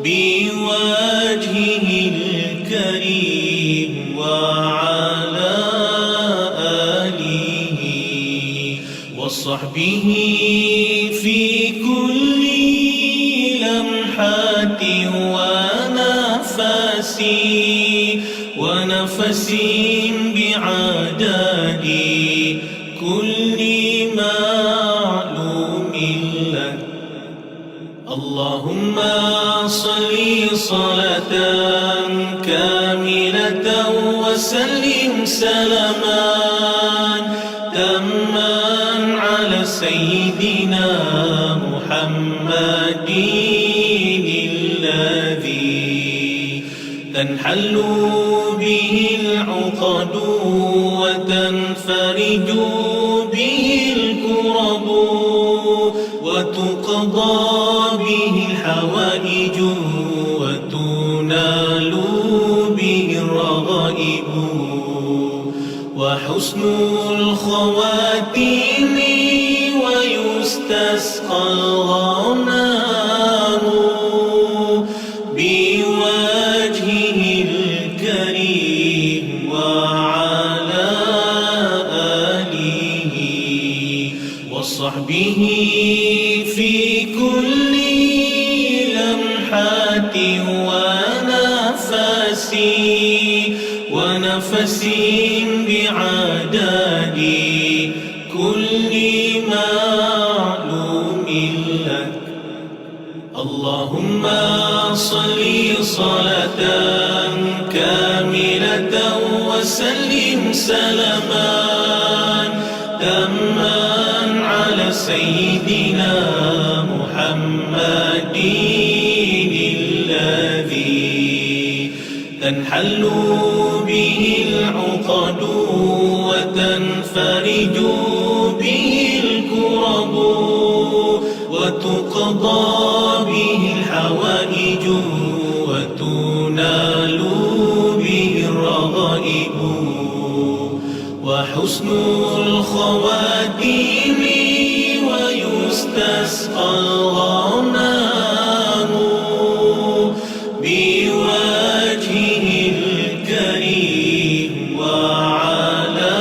بوجهه الكريم وعلى آله وصحبه في كل لمحة ونفس بعدد كل معلوم لك. اللهم صل صلاة كاملة وسلم سلاما تاما على سيدنا محمد الذي تنحل به العقد وتنفرج به الكرب وتقضى به الحوائج وتنال به الرغائب وحسن الخواتيم ويستسقى الغمام بوجهه الكريم وعلى آله وصحبه في كل لمحة ونفس بعدد كل معلوم لك. اللهم صل صلاة كاملة وسلم سلاما تاما على سيدنا محمد الذي تنحل به العقد وتنفرج به الكرب وتقضى به الحوائج وتنال به الرغائب وحسن الخواتيم ويستسقى الغمام بوجهه الكريم وعلى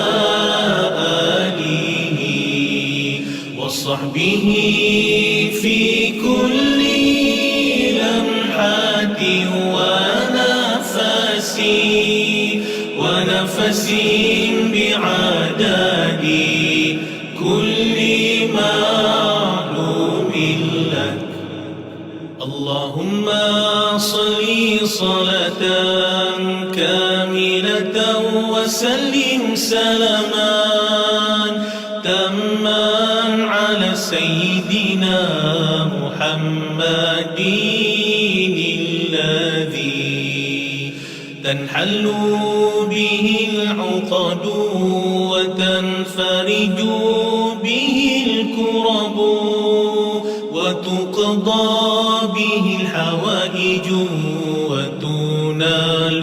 آله وصحبه في كل لمحة ونفس بعدد كل معلوم لك. اللهم صل صلاة كاملة وسلم سلاما تاما على سيدنا محمد الذي تنحل به العقد وتنفرج به الكرب وتقضى به الحوائج وتنال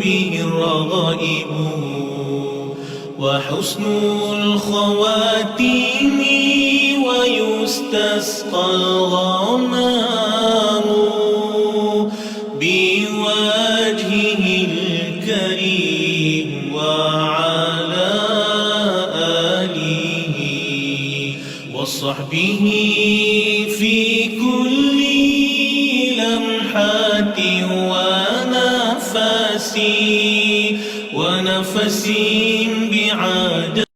به الرغائب وحسن الخواتيم ويستسقى الغمام بوجهه الكريم وعلى آله وصحبه في كل لمحة ونفس بعدد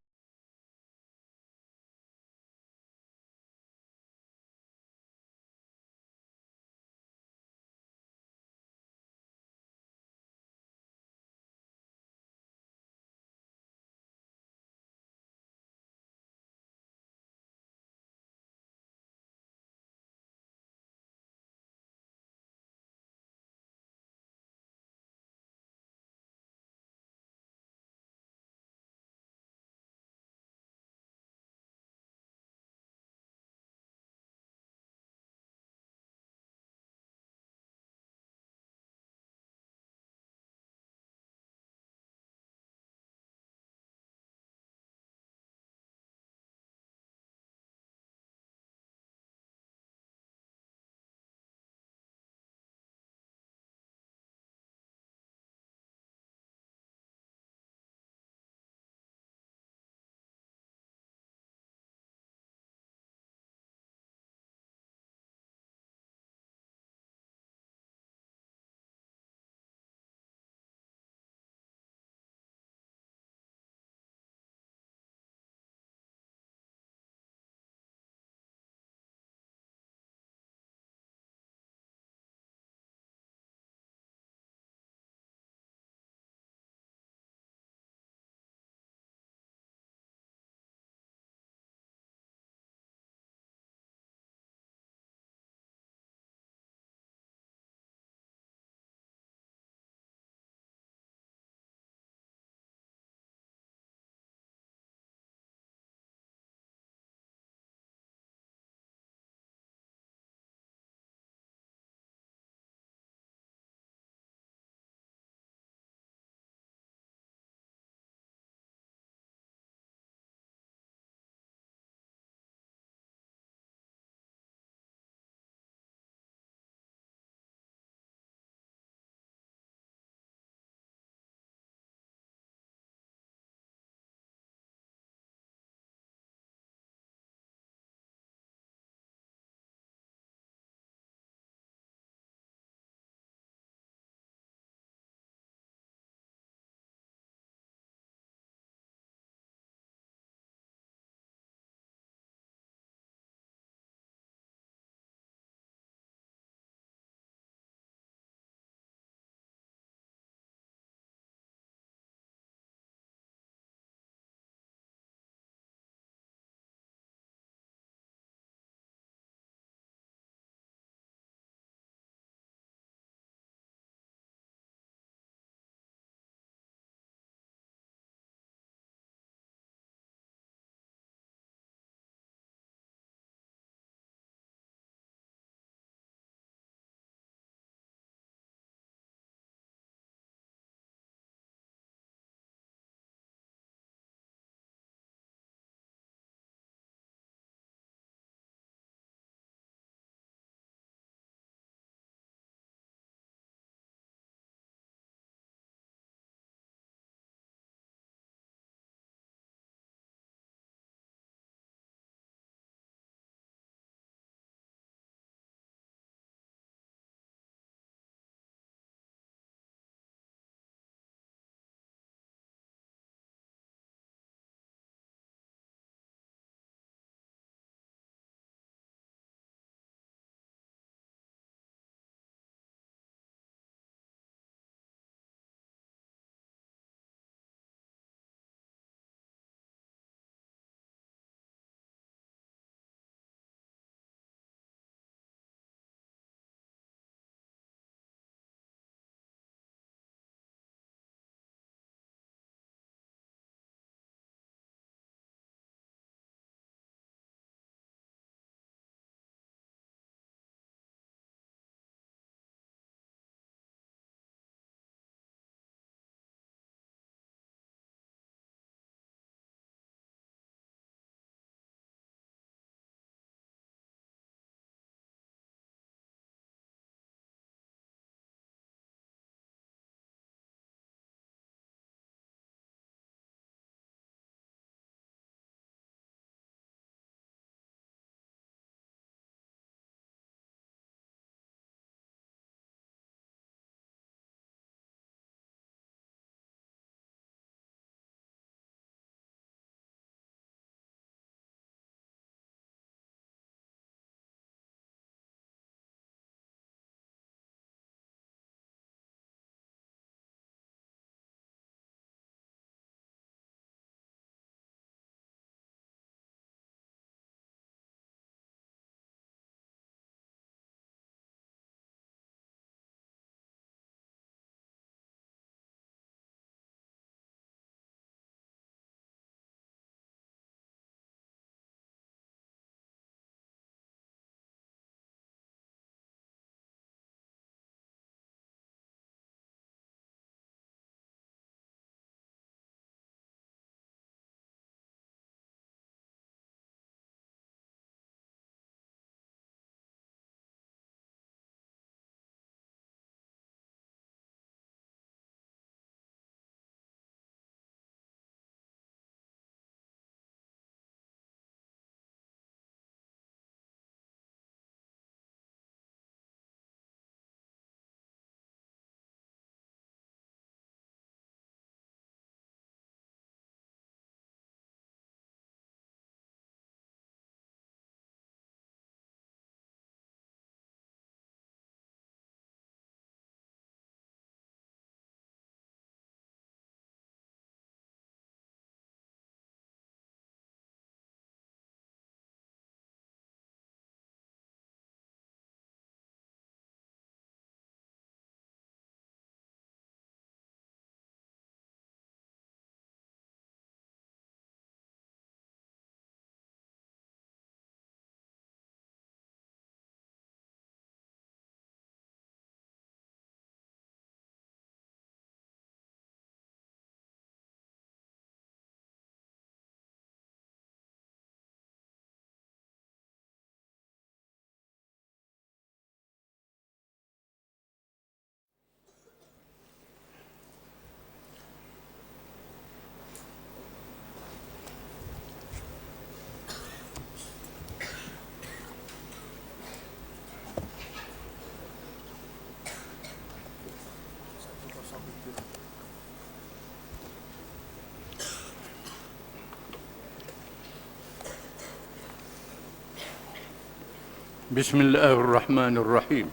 بسم الله الرحمن الرحيم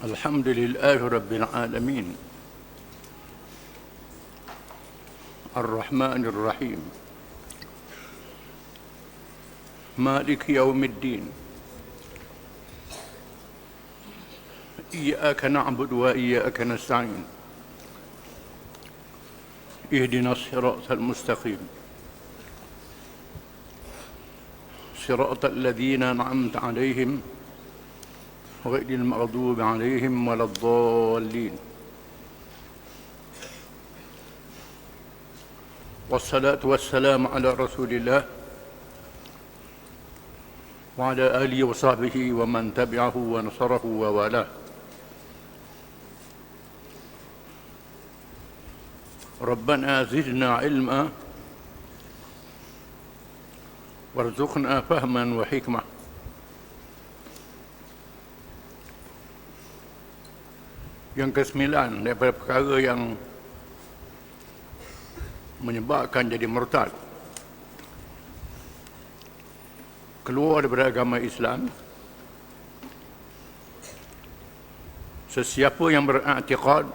الحمد لله رب العالمين الرحمن الرحيم مالك يوم الدين إياك نعبد وإياك نستعين اهدنا الصراط المستقيم صراط الذين أنعمت عليهم غير المغضوب عليهم ولا الضالين والصلاة والسلام على رسول الله وعلى آله وصحبه ومن تبعه ونصره ووالاه ربنا زدنا علما warzuqna fahman wa hikmah. Yang ke-9 daripada perkara yang menyebabkan jadi murtad, keluar daripada agama Islam, sesiapa yang beriktikad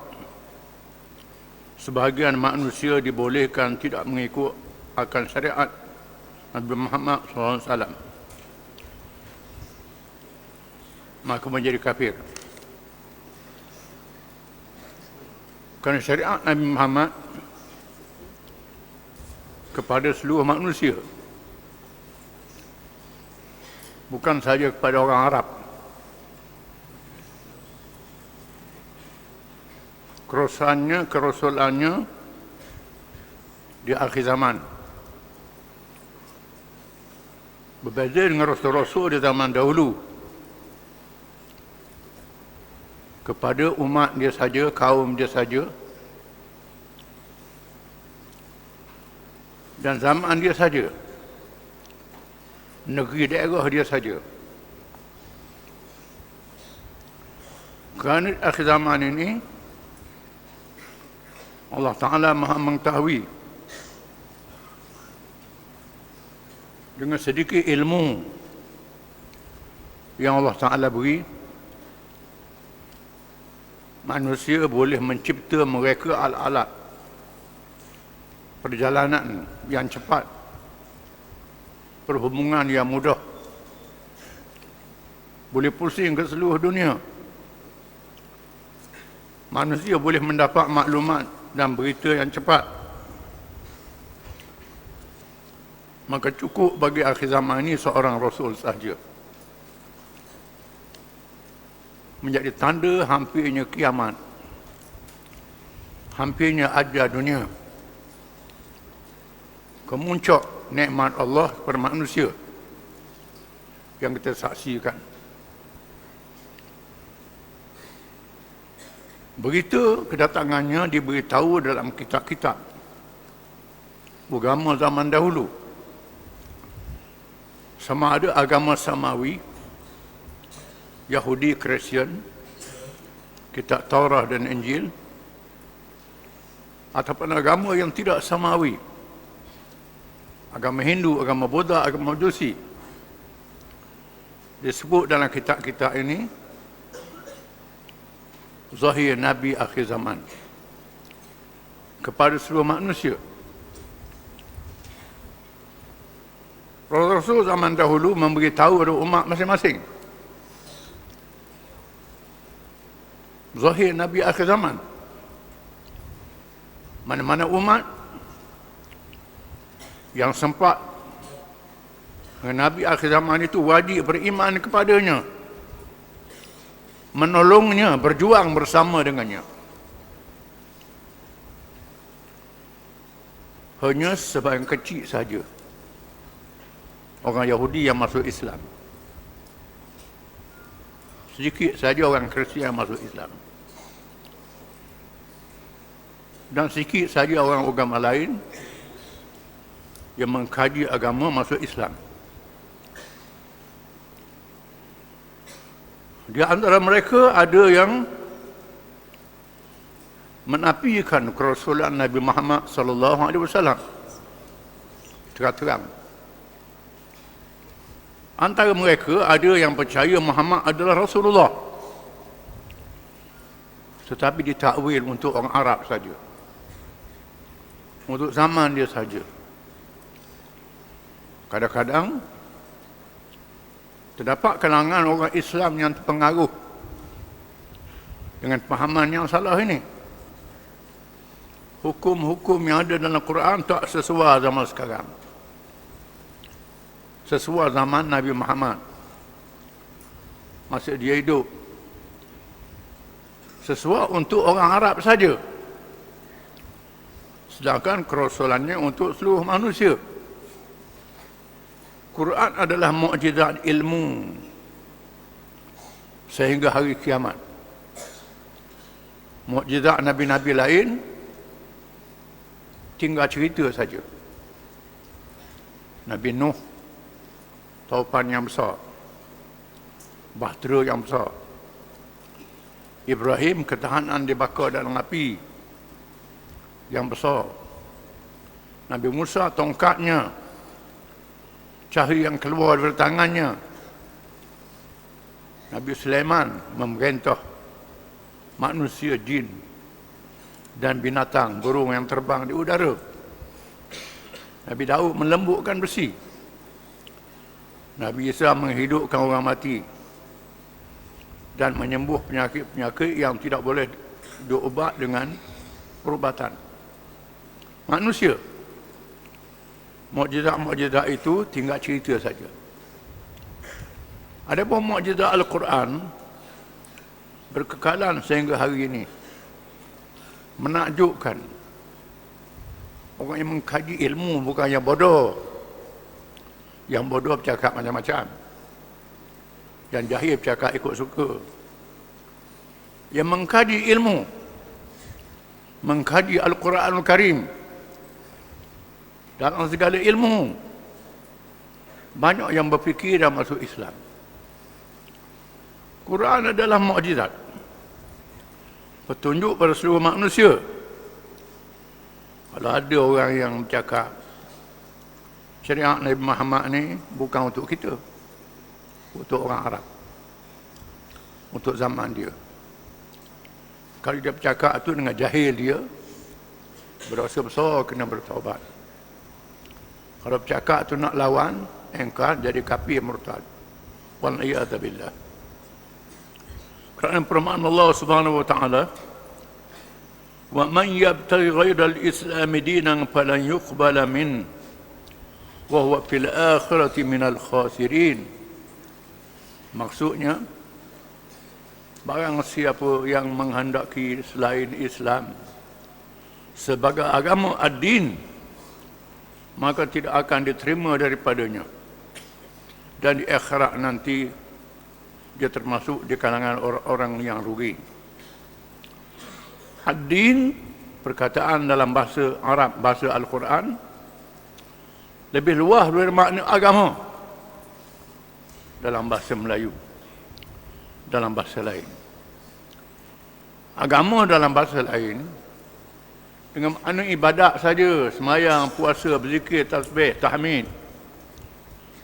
sebahagian manusia dibolehkan tidak mengikut akan syariat Nabi Muhammad SAW, maka menjadi kafir. Kerana syariat Nabi Muhammad kepada seluruh manusia, bukan sahaja kepada orang Arab. Kerasulannya di akhir zaman berbeza dengan Rasul-Rasul di zaman dahulu. Kepada umat dia saja, kaum dia saja, dan zaman dia saja, negeri daerah dia saja. Kerana akhir zaman ini Allah Ta'ala Maha mengetahui, dengan sedikit ilmu yang Allah Ta'ala beri, manusia boleh mencipta mereka alat-alat perjalanan yang cepat, perhubungan yang mudah, boleh pusing ke seluruh dunia. Manusia boleh mendapat maklumat dan berita yang cepat. Maka cukup bagi akhir zaman ini seorang Rasul sahaja. Menjadi tanda hampirnya kiamat, hampirnya ajar dunia, kemuncak nikmat Allah kepada manusia yang kita saksikan. Berita kedatangannya diberitahu dalam kitab-kitab agama zaman dahulu, sama ada agama samawi, Yahudi, Kristian, kitab Taurah dan Injil, ataupun agama yang tidak samawi, agama Hindu, agama Buddha, agama Majusi. Disebut dalam kitab-kitab ini zahir Nabi akhir zaman kepada seluruh manusia. Rasul zaman dahulu memberitahu kepada umat masing-masing zahir Nabi akhir zaman. Mana-mana umat yang sempat dengan Nabi akhir zaman itu wajib beriman kepadanya, menolongnya, berjuang bersama dengannya. Hanya sebahagian kecil saja orang Yahudi yang masuk Islam, sedikit saja orang Kristian yang masuk Islam, dan sedikit saja orang agama lain yang mengkaji agama masuk Islam. Di antara mereka ada yang menafikan kerasulan Nabi Muhammad sallallahu alaihi wasallam terang-terang. Antara mereka ada yang percaya Muhammad adalah Rasulullah, tetapi ditakwil untuk orang Arab saja, untuk zaman dia saja. Kadang-kadang terdapat kalangan orang Islam yang terpengaruh dengan pemahaman yang salah ini. Hukum-hukum yang ada dalam Quran tak sesuai zaman sekarang, sesuai zaman Nabi Muhammad masa dia hidup, sesuai untuk orang Arab saja, sedangkan kerasulannya untuk seluruh manusia. Quran adalah mukjizat ilmu sehingga hari kiamat. Mukjizat nabi-nabi lain tinggal cerita saja. Nabi Nuh, taufan yang besar, bahtera yang besar. Ibrahim, ketahanan dibakar dalam api yang besar. Nabi Musa, tongkatnya, cahaya yang keluar dari tangannya. Nabi Sulaiman memerintah manusia, jin dan binatang, burung yang terbang di udara. Nabi Daud melembutkan besi. Nabi Isa menghidupkan orang mati dan menyembuh penyakit-penyakit yang tidak boleh diubat dengan perubatan manusia. Mukjizat-mukjizat itu tinggal cerita saja. Adapun mukjizat Al-Quran berkekalan sehingga hari ini, menakjubkan. Orang yang mengkaji ilmu bukan yang bodoh. Yang bodoh bercakap macam-macam, yang jahil bercakap ikut suka. Yang mengkaji ilmu, mengkaji Al-Quranul Karim dalam segala ilmu, banyak yang berfikir dan masuk Islam. Quran adalah mukjizat, petunjuk pada seluruh manusia. Kalau ada orang yang bercakap syariat Nabi Muhammad ni bukan untuk kita, untuk orang Arab, untuk zaman dia, kalau dia bercakap tu dengan jahil, dia berdosa besar, kena bertaubat. Kalau bercakap tu nak lawan, engkar, jadi kafir, murtad. Wal'iyadzubillah. Kerana firman Allah Subhanahu wa taala, "Wa man yabtaghi ghayra al-islam dinan falan yuqbala min wa huwa fil akhirati minal khasirin." Maksudnya, barang siapa yang menghendaki selain Islam sebagai agama ad-din, maka tidak akan diterima daripadanya, dan di akhirat nanti dia termasuk di kalangan orang-orang yang rugi. Ad-din, perkataan dalam bahasa Arab, bahasa Al-Quran, lebih luas dari makna agama dalam bahasa Melayu, dalam bahasa lain. Agama dalam bahasa lain dengan makna ibadat saja, semayang, puasa, berzikir, tasbih, tahmid,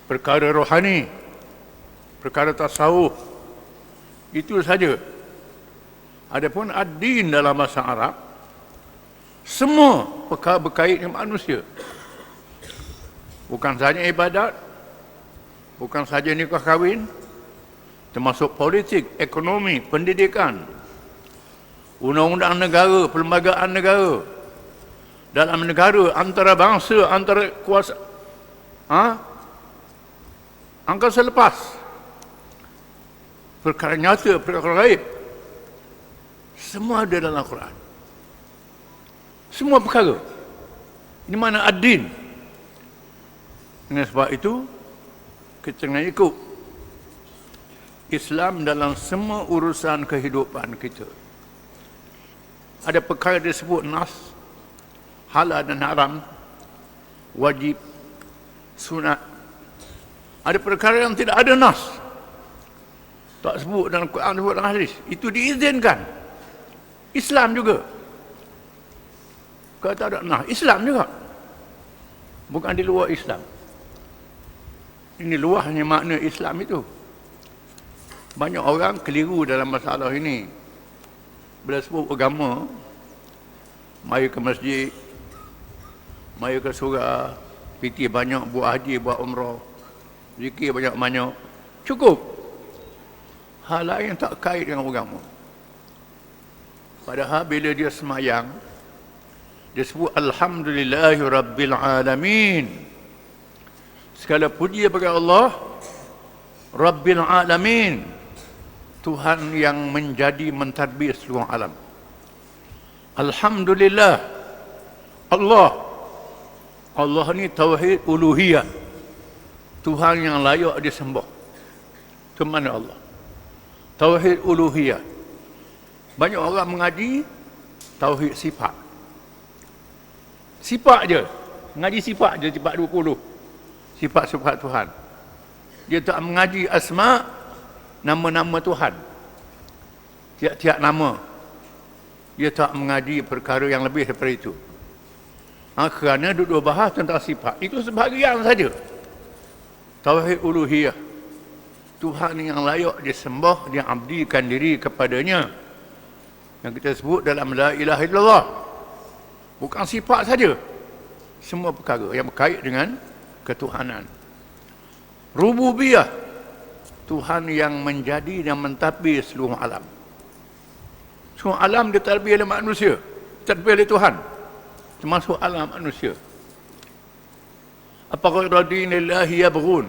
perkara rohani, perkara tasawuf, itu saja. Adapun ad-din dalam bahasa Arab, semua perkara berkait dengan manusia. Bukan sahaja ibadat, bukan sahaja nikah kahwin, termasuk politik, ekonomi, pendidikan, undang-undang negara, perlembagaan negara, dalam negara, antara bangsa, antara kuasa, angkasa lepas, perkara nyata, perkara gaib, semua ada dalam Al-Quran. Semua perkara. Ini mana ad-din. Dengan sebab itu, kita kena ikut Islam dalam semua urusan kehidupan kita. Ada perkara disebut nas, halal dan haram, wajib, sunat. Ada perkara yang tidak ada nas, tak sebut dalam Quran, sebut dalam hadis, itu diizinkan. Islam juga. Kalau tak ada nas, Islam juga. Bukan di luar Islam. Ini luahnya makna Islam itu. Banyak orang keliru dalam masalah ini. Bila sebut agama, mari ke masjid, mari ke surau, piti banyak, buat haji, buat umrah, zikir banyak-banyak, cukup. Hal lain tak kait dengan agama. Padahal bila dia semayang, dia sebut Alhamdulillahi Rabbil Alamin. Segala puji bagi Allah Rabbil Alamin, Tuhan yang menjadi mentadbir seluruh alam. Alhamdulillah, Allah ni tauhid uluhiyah, Tuhan yang layak disembah. Itu mana Allah? Tauhid uluhiyah. Banyak orang mengaji tauhid sifat. Sifat je. Mengaji sifat je, sifat 20. Sifat-sifat Tuhan. Dia tak mengaji asma, nama-nama Tuhan. Tiap-tiap nama. Dia tak mengaji perkara yang lebih daripada itu. Kerana duduk bahas tentang sifat. Itu sebahagian saja. Tauhid uluhiyah. Tuhan yang layak disembah, dia abdikan diri kepadanya. Yang kita sebut dalam la ilaha illallah. Bukan sifat saja. Semua perkara yang berkait dengan ketuhanan. Rububiyah. Tuhan yang menjadi dan mentadbir seluruh alam. Semua alam ditadbir oleh manusia. Tadbir oleh Tuhan. Termasuk alam manusia. Apakah radinillahi yabghun.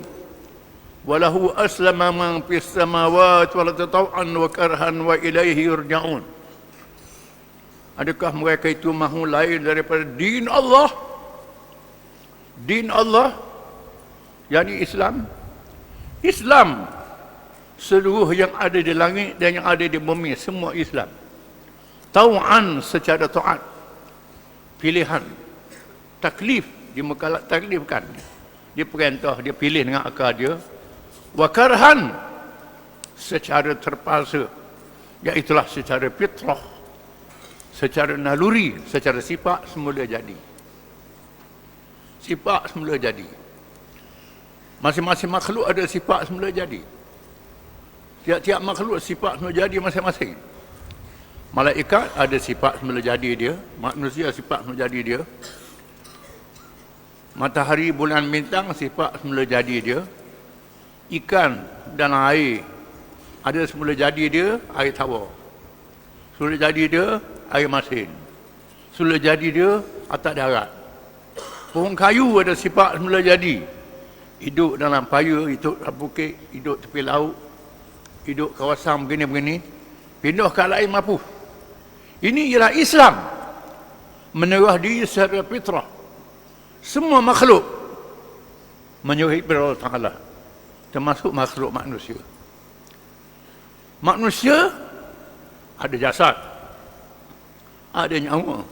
Walahu aslama man fis samawati wal tataw'an wa karhan wa ilaihi yurja'un. Adakah mereka itu mahu lain daripada din Allah? Din Allah, yakni Islam. Islam, seluruh yang ada di langit dan yang ada di bumi, semua Islam. Tau'an, secara taat. Pilihan. Taklif, taklifkan. Dia perintah, dia pilih dengan akal dia. Wa karhan, secara terpaksa. Iaitulah secara fitrah. Secara naluri, secara sifat semula jadi. Sifat semula jadi. Masing-masing makhluk ada sifat semula jadi. Tiap-tiap makhluk sifat semula jadi masing-masing. Malaikat ada sifat semula jadi dia. Manusia sifat semula jadi dia. Matahari, bulan, bintang sifat semula jadi dia. Ikan dan air ada semula jadi dia, air tawar. Semula jadi dia, air masin. Semula jadi dia, atas darat. Pohon kayu ada sifat semula jadi. Hidup dalam paya, hidup dalam bukit, hidup tepi laut, hidup kawasan begini-begini. Pindah ke lain mampu. Ini ialah Islam. Menyerah diri secara fitrah. Semua makhluk menyerah kepada Allah Ta'ala. Termasuk makhluk manusia. Manusia ada jasad, ada nyawa,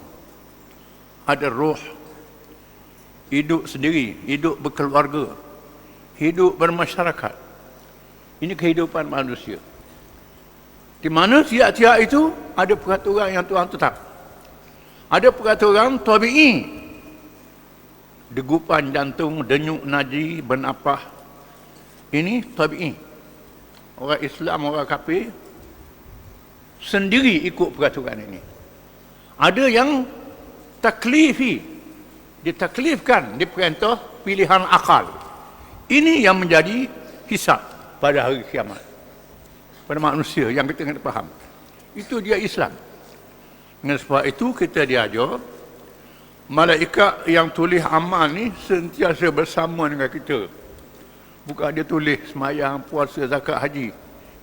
ada roh, hidup sendiri, hidup berkeluarga, hidup bermasyarakat. Ini kehidupan manusia. Di mana tiap-tiap itu ada peraturan yang Tuhan tetap. Ada peraturan tabi'i. Degupan jantung, denyut nadi, bernafas. Ini tabi'i. Orang Islam, orang kafir sendiri ikut peraturan ini. Ada yang taklifi. Ditaklifkan, diperintah pilihan akal. Ini yang menjadi hisab pada hari kiamat. Pada manusia yang kita kena faham. Itu dia Islam. Dengan sebab itu kita diajar malaikat yang tulis amal ni sentiasa bersama dengan kita. Bukan dia tulis semayang, puasa, zakat, haji.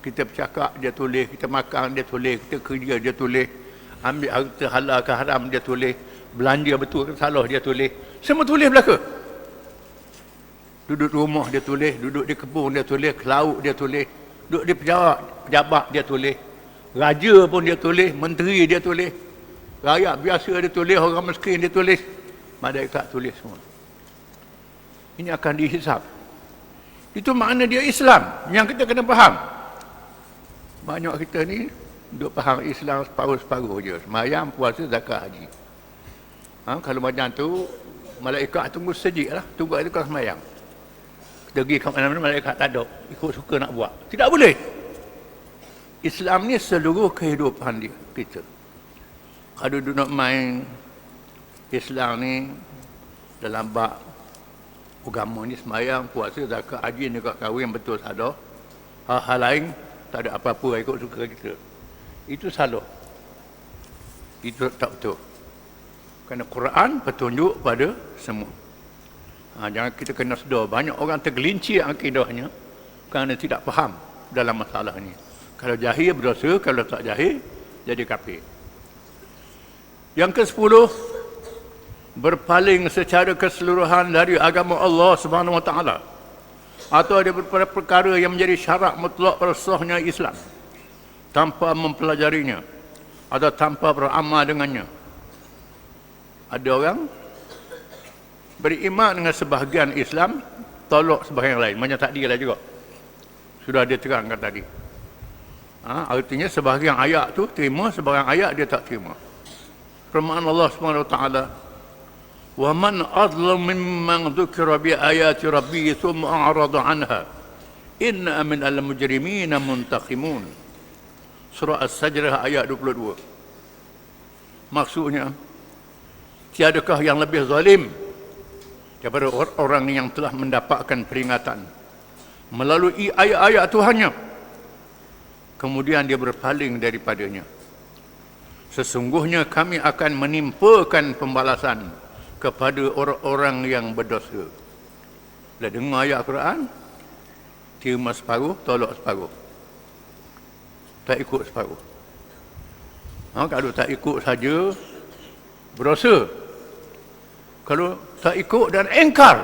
Kita bercakap, dia tulis. Kita makan, dia tulis. Kita kerja, dia tulis. Ambil harta halal ke haram, dia tulis. Belanja betul ke salah, dia tulis. Semua tulis belaka. Duduk di rumah, dia tulis. Duduk di kebun, dia tulis. Ke laut, dia tulis. Duduk di pejabat, dia tulis. Raja pun dia tulis. Menteri, dia tulis. Rakyat biasa, dia tulis. Orang miskin, dia tulis. Malaikat tulis semua. Ini akan dihisab. Itu makna dia Islam yang kita kena faham. Banyak kita ni duk faham Islam separuh-separuh je. Sembahyang, puasa, zakat, haji. Kalau macam tu malaikat tunggu sejik lah. Tunggu itu kalau sembahyang. Kita pergi ke mana-mana, malaikat tak ada. Ikut suka nak buat. Tidak boleh. Islam ni seluruh kehidupan dia, kita. Kalau duduk main Islam ni dalam bab agama ni, sembahyang, puasa, zakat, haji, nikah kahwin betul salah. Hal-hal lain tak ada apa-apa ikut suka kita. Itu salah. Itu tak betul. Kerana Quran petunjuk pada semua. Jangan kita kena sedar. Banyak orang tergelincir akidahnya kerana tidak faham dalam masalah ni. Kalau jahil berdosa, kalau tak jahil jadi kafir. Yang ke-10, berpaling secara keseluruhan dari agama Allah Subhanahu Wa Taala, atau ada beberapa perkara yang menjadi syarat mutlak sahnya Islam tanpa mempelajarinya atau tanpa beramal dengannya. Ada orang beriman dengan sebahagian Islam, tolak sebahagian lain. Macam tadi lah juga. Sudah dia terangkan tadi. Artinya sebahagian ayat tu terima, sebahagian ayat dia tak terima. Firman Allah Subhanahu Wa Taala, "Wa man adlam mimman dzukira bi ayati rabbih thumma a'rada 'anha. Inna min al-mujrimina muntaqimun." Surah As-Sajdah ayat 22. Maksudnya, tiadakah yang lebih zalim daripada orang yang telah mendapatkan peringatan melalui ayat-ayat Tuhannya, kemudian dia berpaling daripadanya. Sesungguhnya kami akan menimpakan pembalasan kepada orang-orang yang berdosa. Bila dengar ayat Quran, terima separuh, tolak separuh. Tak ikut separuh. Kalau tak ikut saja, berdosa. Kalau tak ikut dan engkar,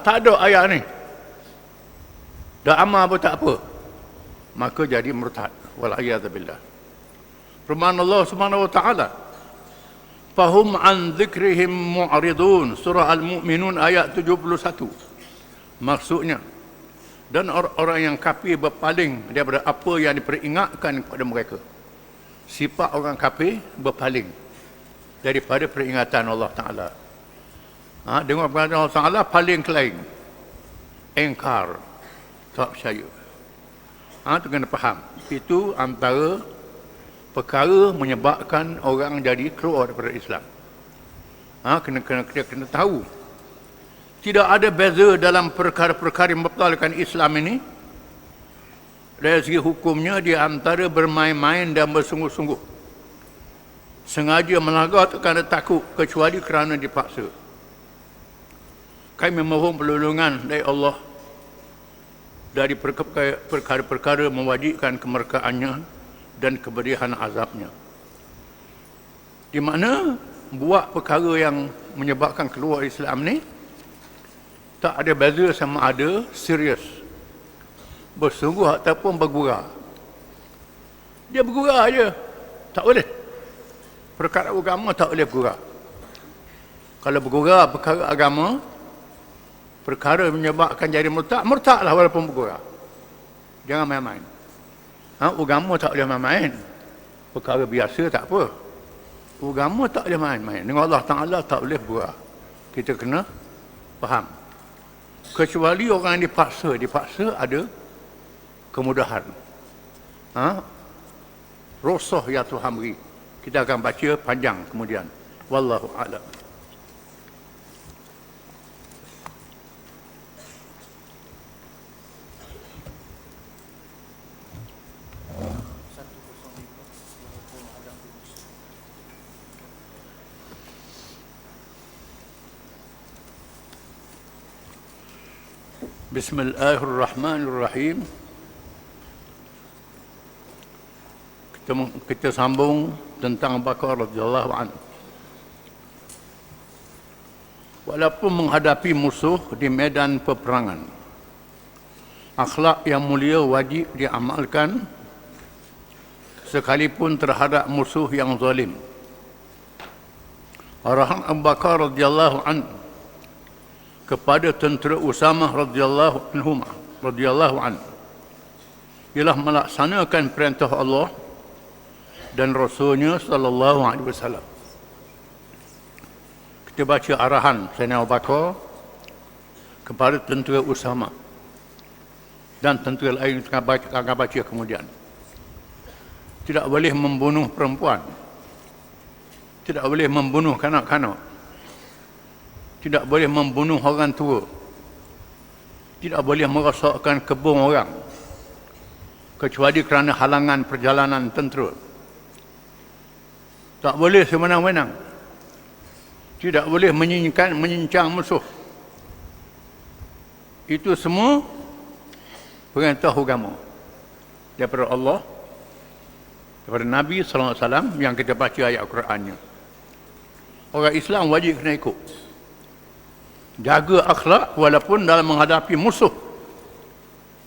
tak ada ayat ni, dah amal pun tak apa, maka jadi murtad. Wal'iyadzubillah. Firman Allah Subhanahu Wa Taala, "Fahum an dzikrihim mu'ridun." Surah Al-Mu'minun ayat 71. Maksudnya, dan orang-orang yang kafir berpaling daripada apa yang diperingatkan kepada mereka. Sifat orang kafir berpaling daripada peringatan Allah Ta'ala. Dengar peringatan Allah Ta'ala, paling ke lain, engkar, tak percaya. Itu kena faham. Itu antara perkara menyebabkan orang jadi keluar daripada Islam. Kena tahu. Tidak ada beza dalam perkara-perkara yang membatalkan Islam ini. Dari segi hukumnya, di antara bermain-main dan bersungguh-sungguh. Sengaja melanggar kerana takut, kecuali kerana dipaksa. Kami memohon perlindungan dari Allah dari perkara-perkara mewajibkan kemerkaannya dan keberian azabnya. Di mana buat perkara yang menyebabkan keluar Islam ni tak ada beza sama ada serius, bersungguh ataupun bergurau. Dia bergurau aja, tak boleh. Perkara agama tak boleh bergurau. Kalau bergurau perkara agama, perkara menyebabkan jadi murtadlah walaupun bergurau. Jangan main-main. Agama tak boleh main-main. Perkara biasa tak apa. Agama tak boleh main-main. Dengan Allah Ta'ala tak boleh bergurau. Kita kena faham. Kecuali orang yang dipaksa ada kemudahan. Rosoh ya Tuhan beri. Kita akan baca panjang kemudian. Wallahu a'lam. Bismillahirrahmanirrahim. Kita sambung tentang Bakar radhiyallahu anhu. Walaupun menghadapi musuh di medan peperangan, akhlak yang mulia wajib diamalkan sekalipun terhadap musuh yang zalim. Arahan Abu Bakar radhiyallahu anhu kepada tentera Usamah radhiyallahu anhu ialah melaksanakan perintah Allah dan Rasulnya sallallahu alaihi wasallam. Kita baca arahan Sayyidina Abu Bakar kepada tentera Usama dan tentera lain yang akan baca kemudian. Tidak boleh membunuh perempuan, tidak boleh membunuh kanak-kanak, tidak boleh membunuh orang tua, tidak boleh merosakkan kebun orang kecuali kerana halangan perjalanan tentera. Tak boleh semenang-menang, tidak boleh menyincang musuh. Itu semua perintah agama daripada Allah, daripada Nabi SAW yang kita baca ayat Al-Qurannya. Orang Islam wajib kena ikut. Jaga akhlak walaupun dalam menghadapi musuh.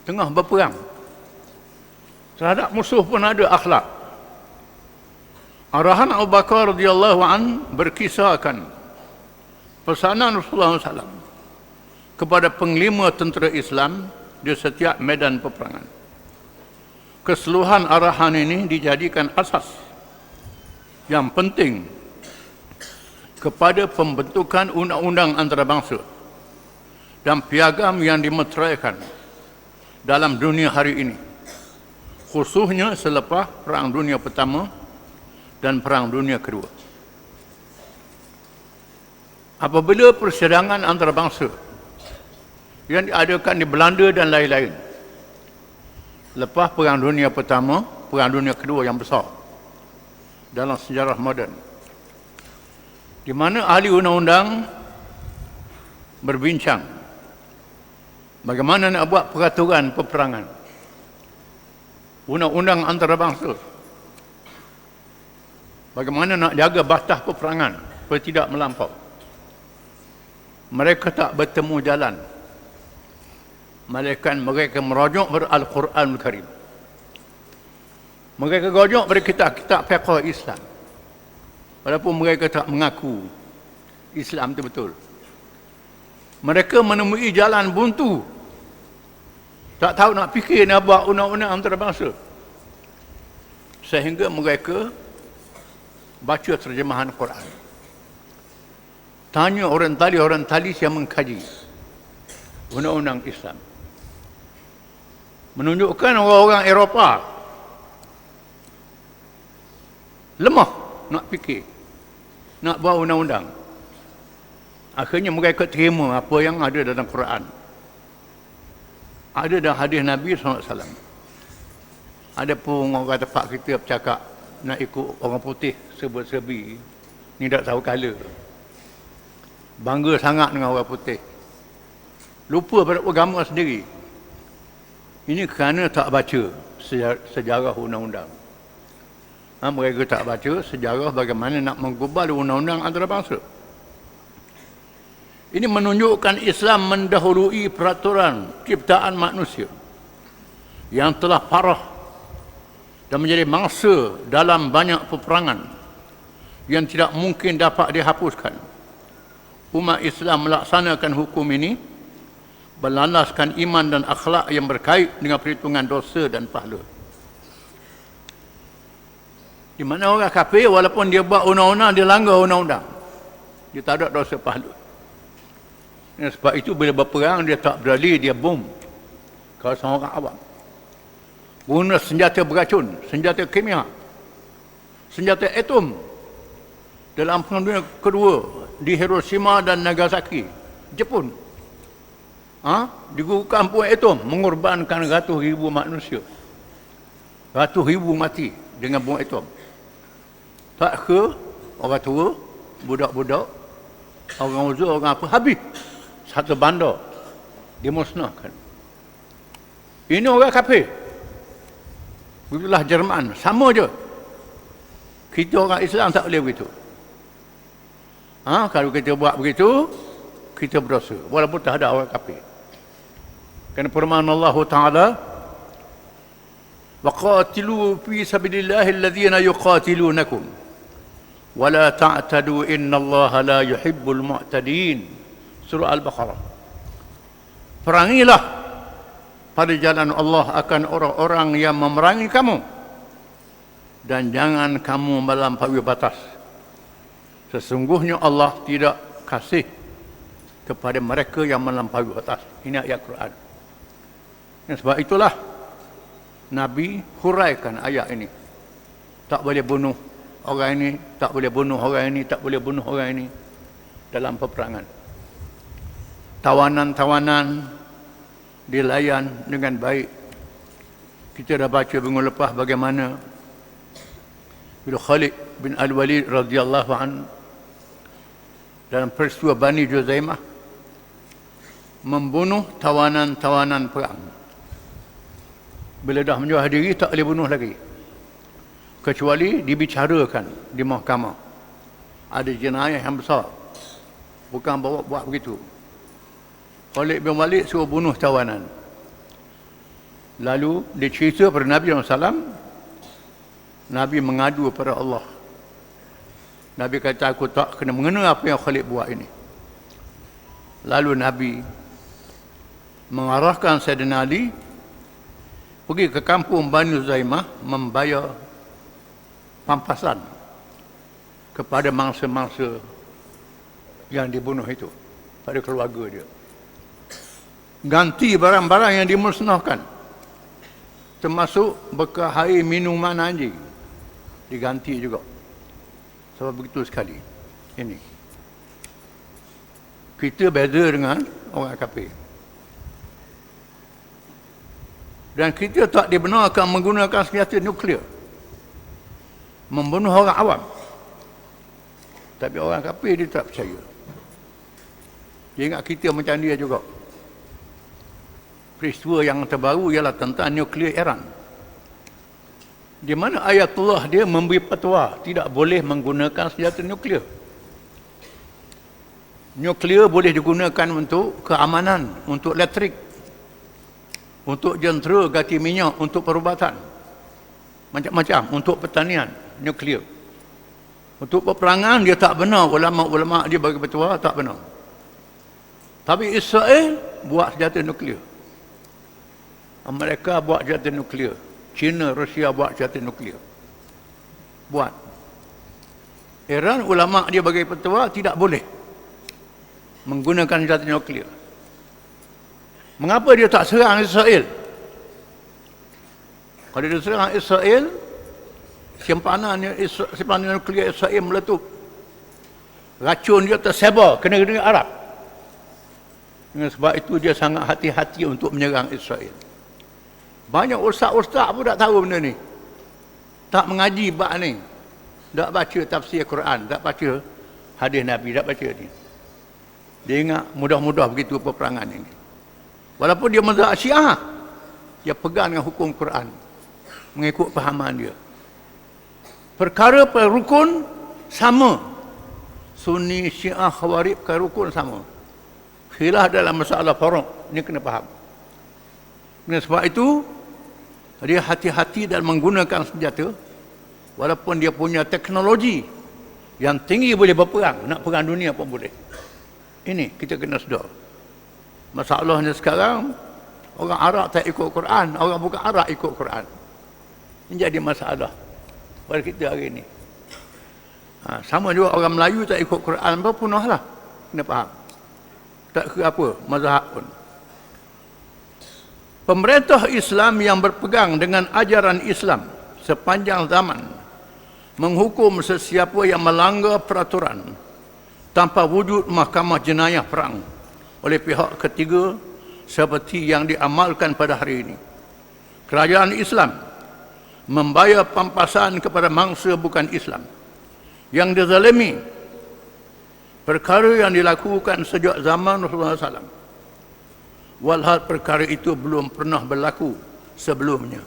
Tengah berperang, terhadap musuh pun ada akhlak. Arahan Abu Bakar radhiyallahu an berkisahkan pesanan Rasulullah SAW kepada penglima tentera Islam di setiap medan peperangan. Keseluruhan arahan ini dijadikan asas yang penting kepada pembentukan undang-undang antarabangsa dan piagam yang dimeteraikan dalam dunia hari ini, khususnya selepas Perang Dunia Pertama dan Perang Dunia Kedua. Apabila persidangan antarabangsa yang diadakan di Belanda dan lain-lain lepas Perang Dunia Pertama, Perang Dunia Kedua yang besar dalam sejarah moden, di mana ahli undang-undang berbincang bagaimana nak buat peraturan peperangan, undang-undang antarabangsa, bagaimana nak jaga batas peperangan supaya tidak melampau. Mereka tak bertemu jalan, melainkan mereka merujuk pada Al-Quranul Karim. Mereka merujuk pada kitab-kitab fiqh Islam, walaupun mereka tak mengaku Islam itu betul. Mereka menemui jalan buntu, tak tahu nak fikir nak buat undang-undang antarabangsa, sehingga mereka baca terjemahan Quran, tanya orang tali yang mengkaji undang-undang Islam, menunjukkan orang-orang Eropah lemah nak fikir, nak buat undang-undang. Akhirnya mereka terima apa yang ada dalam Quran, ada dalam hadis Nabi SAW. Ada pun orang tempat kita bercakap nak ikut orang putih serba-serbi, ni tak tahu color, bangga sangat dengan orang putih, lupa pada agama sendiri. Ini kerana tak baca sejarah undang-undang. Mereka tak baca sejarah bagaimana nak menggubal undang-undang antarabangsa. Ini menunjukkan Islam mendahului peraturan ciptaan manusia yang telah parah dan menjadi mangsa dalam banyak peperangan yang tidak mungkin dapat dihapuskan. Umat Islam melaksanakan hukum ini berlandaskan iman dan akhlak yang berkait dengan perhitungan dosa dan pahala. Di mana orang kafir walaupun dia buat undang-undang, dia langgar undang-undang, dia tak ada dosa pahala. Sebab itu bila berperang dia tak beralih, dia bom kawasan orang awam, guna senjata beracun, senjata kimia, senjata atom. Dalam Perang Dunia Kedua di Hiroshima dan Nagasaki, Jepun, digugurkan bom atom, mengorbankan ratus ribu manusia, ratus ribu mati dengan bom atom. Tak ke orang tua, budak-budak, orang uzur, orang apa, habis satu bandar dimusnahkan. Ini orang kafir. Begitulah Jerman, sama je. Kita orang Islam tak boleh begitu. Kalau kita buat begitu, kita berdosa walaupun tak ada orang kafir. Kerana firman Allah Taala, وَقَاتِلُوا فِي سَبِيلِ اللَّهِ الَّذِينَ يُقَاتِلُونَكُمْ وَلَا تَعْتَدُوا إِنَّ اللَّهَ لَا يُحِبُّ الْمُعْتَدِينَ. Surah Al-Baqarah. Perangilah pada jalan Allah akan orang-orang yang memerangi kamu, dan jangan kamu melampaui batas. Sesungguhnya Allah tidak kasih kepada mereka yang melampaui batas. Ini ayat Quran. Dan sebab itulah Nabi huraikan ayat ini. Tak boleh bunuh orang ini, tak boleh bunuh orang ini, tak boleh bunuh orang ini dalam peperangan. Tawanan-tawanan dilayan dengan baik. Kita dah baca minggu lepas bagaimana bila Khalid bin Al-Walid radhiyallahu anhu dalam peristiwa Bani Juzaimah membunuh tawanan-tawanan perang. Bila dah menyerah diri, tak boleh bunuh lagi, kecuali dibicarakan di mahkamah. Ada jenayah yang besar, bukan bawa buat begitu. Khalid bin Walid suruh bunuh tawanan. Lalu dia cerita pada Nabi SAW. Nabi mengadu kepada Allah. Nabi kata, aku tak kena mengena apa yang Khalid buat ini. Lalu Nabi mengarahkan Sayyidina Ali pergi ke kampung Bani Zaimah membayar pampasan kepada mangsa-mangsa yang dibunuh itu, pada keluarga dia. Ganti barang-barang yang dimusnahkan, termasuk bekal air minuman anjing, diganti juga. Sebab begitu sekali. Ini kita beza dengan orang kafir. Dan kita tak dibenarkan menggunakan senjata nuklear membunuh orang awam. Tapi orang kafir dia tak percaya. Dia ingat kita macam dia juga. Peristiwa yang terbaru ialah tentang nuklear Iran, di mana ayatullah dia memberi fatwa tidak boleh menggunakan senjata nuklear. Nuklear boleh digunakan untuk keamanan, untuk elektrik, untuk jentera ganti minyak, untuk perubatan, macam-macam, untuk pertanian, nuklear. Untuk peperangan dia tak benar, ulama-ulama dia bagi fatwa tak benar. Tapi Israel buat senjata nuklear, Amerika buat senjata nuklear, China, Rusia buat senjata nuklear. Buat. Iran, ulama dia bagi fatwa tidak boleh menggunakan senjata nuklear. Mengapa dia tak serang Israel? Kalau dia serang Israel, simpanan nuklear Israel meletup. Racun dia tersebar ke negeri Arab. Dengan sebab itu dia sangat hati-hati untuk menyerang Israel. Banyak ustaz-ustaz pun tak tahu benda ni. Tak mengaji bab ni. Tak baca tafsir Quran, tak baca hadis Nabi, tak baca ni. Dia ingat mudah-mudah begitu peperangan ini. Walaupun dia mazhab Syiah, dia pegang dengan hukum Quran, mengikut fahaman dia. Perkara rukun sama. Sunni, Syiah, Khawarij, perkara rukun sama. Khilaf dalam masalah faraq, ni kena faham. Dengan sebab itu, dia hati-hati dalam menggunakan senjata, walaupun dia punya teknologi yang tinggi boleh berperang, nak perang dunia pun boleh. Ini kita kena sedar. Masalahnya sekarang, orang Arab tak ikut Quran, orang bukan Arab ikut Quran. Ini jadi masalah pada kita hari ini. Sama juga orang Melayu tak ikut Quran pun punahlah. Kena faham. Tak kira apa, mazhab pun. Pemerintah Islam yang berpegang dengan ajaran Islam sepanjang zaman menghukum sesiapa yang melanggar peraturan tanpa wujud mahkamah jenayah perang oleh pihak ketiga seperti yang diamalkan pada hari ini. Kerajaan Islam membayar pampasan kepada mangsa bukan Islam yang dizalimi, perkara yang dilakukan sejak zaman Rasulullah SAW. Walhal perkara itu belum pernah berlaku sebelumnya.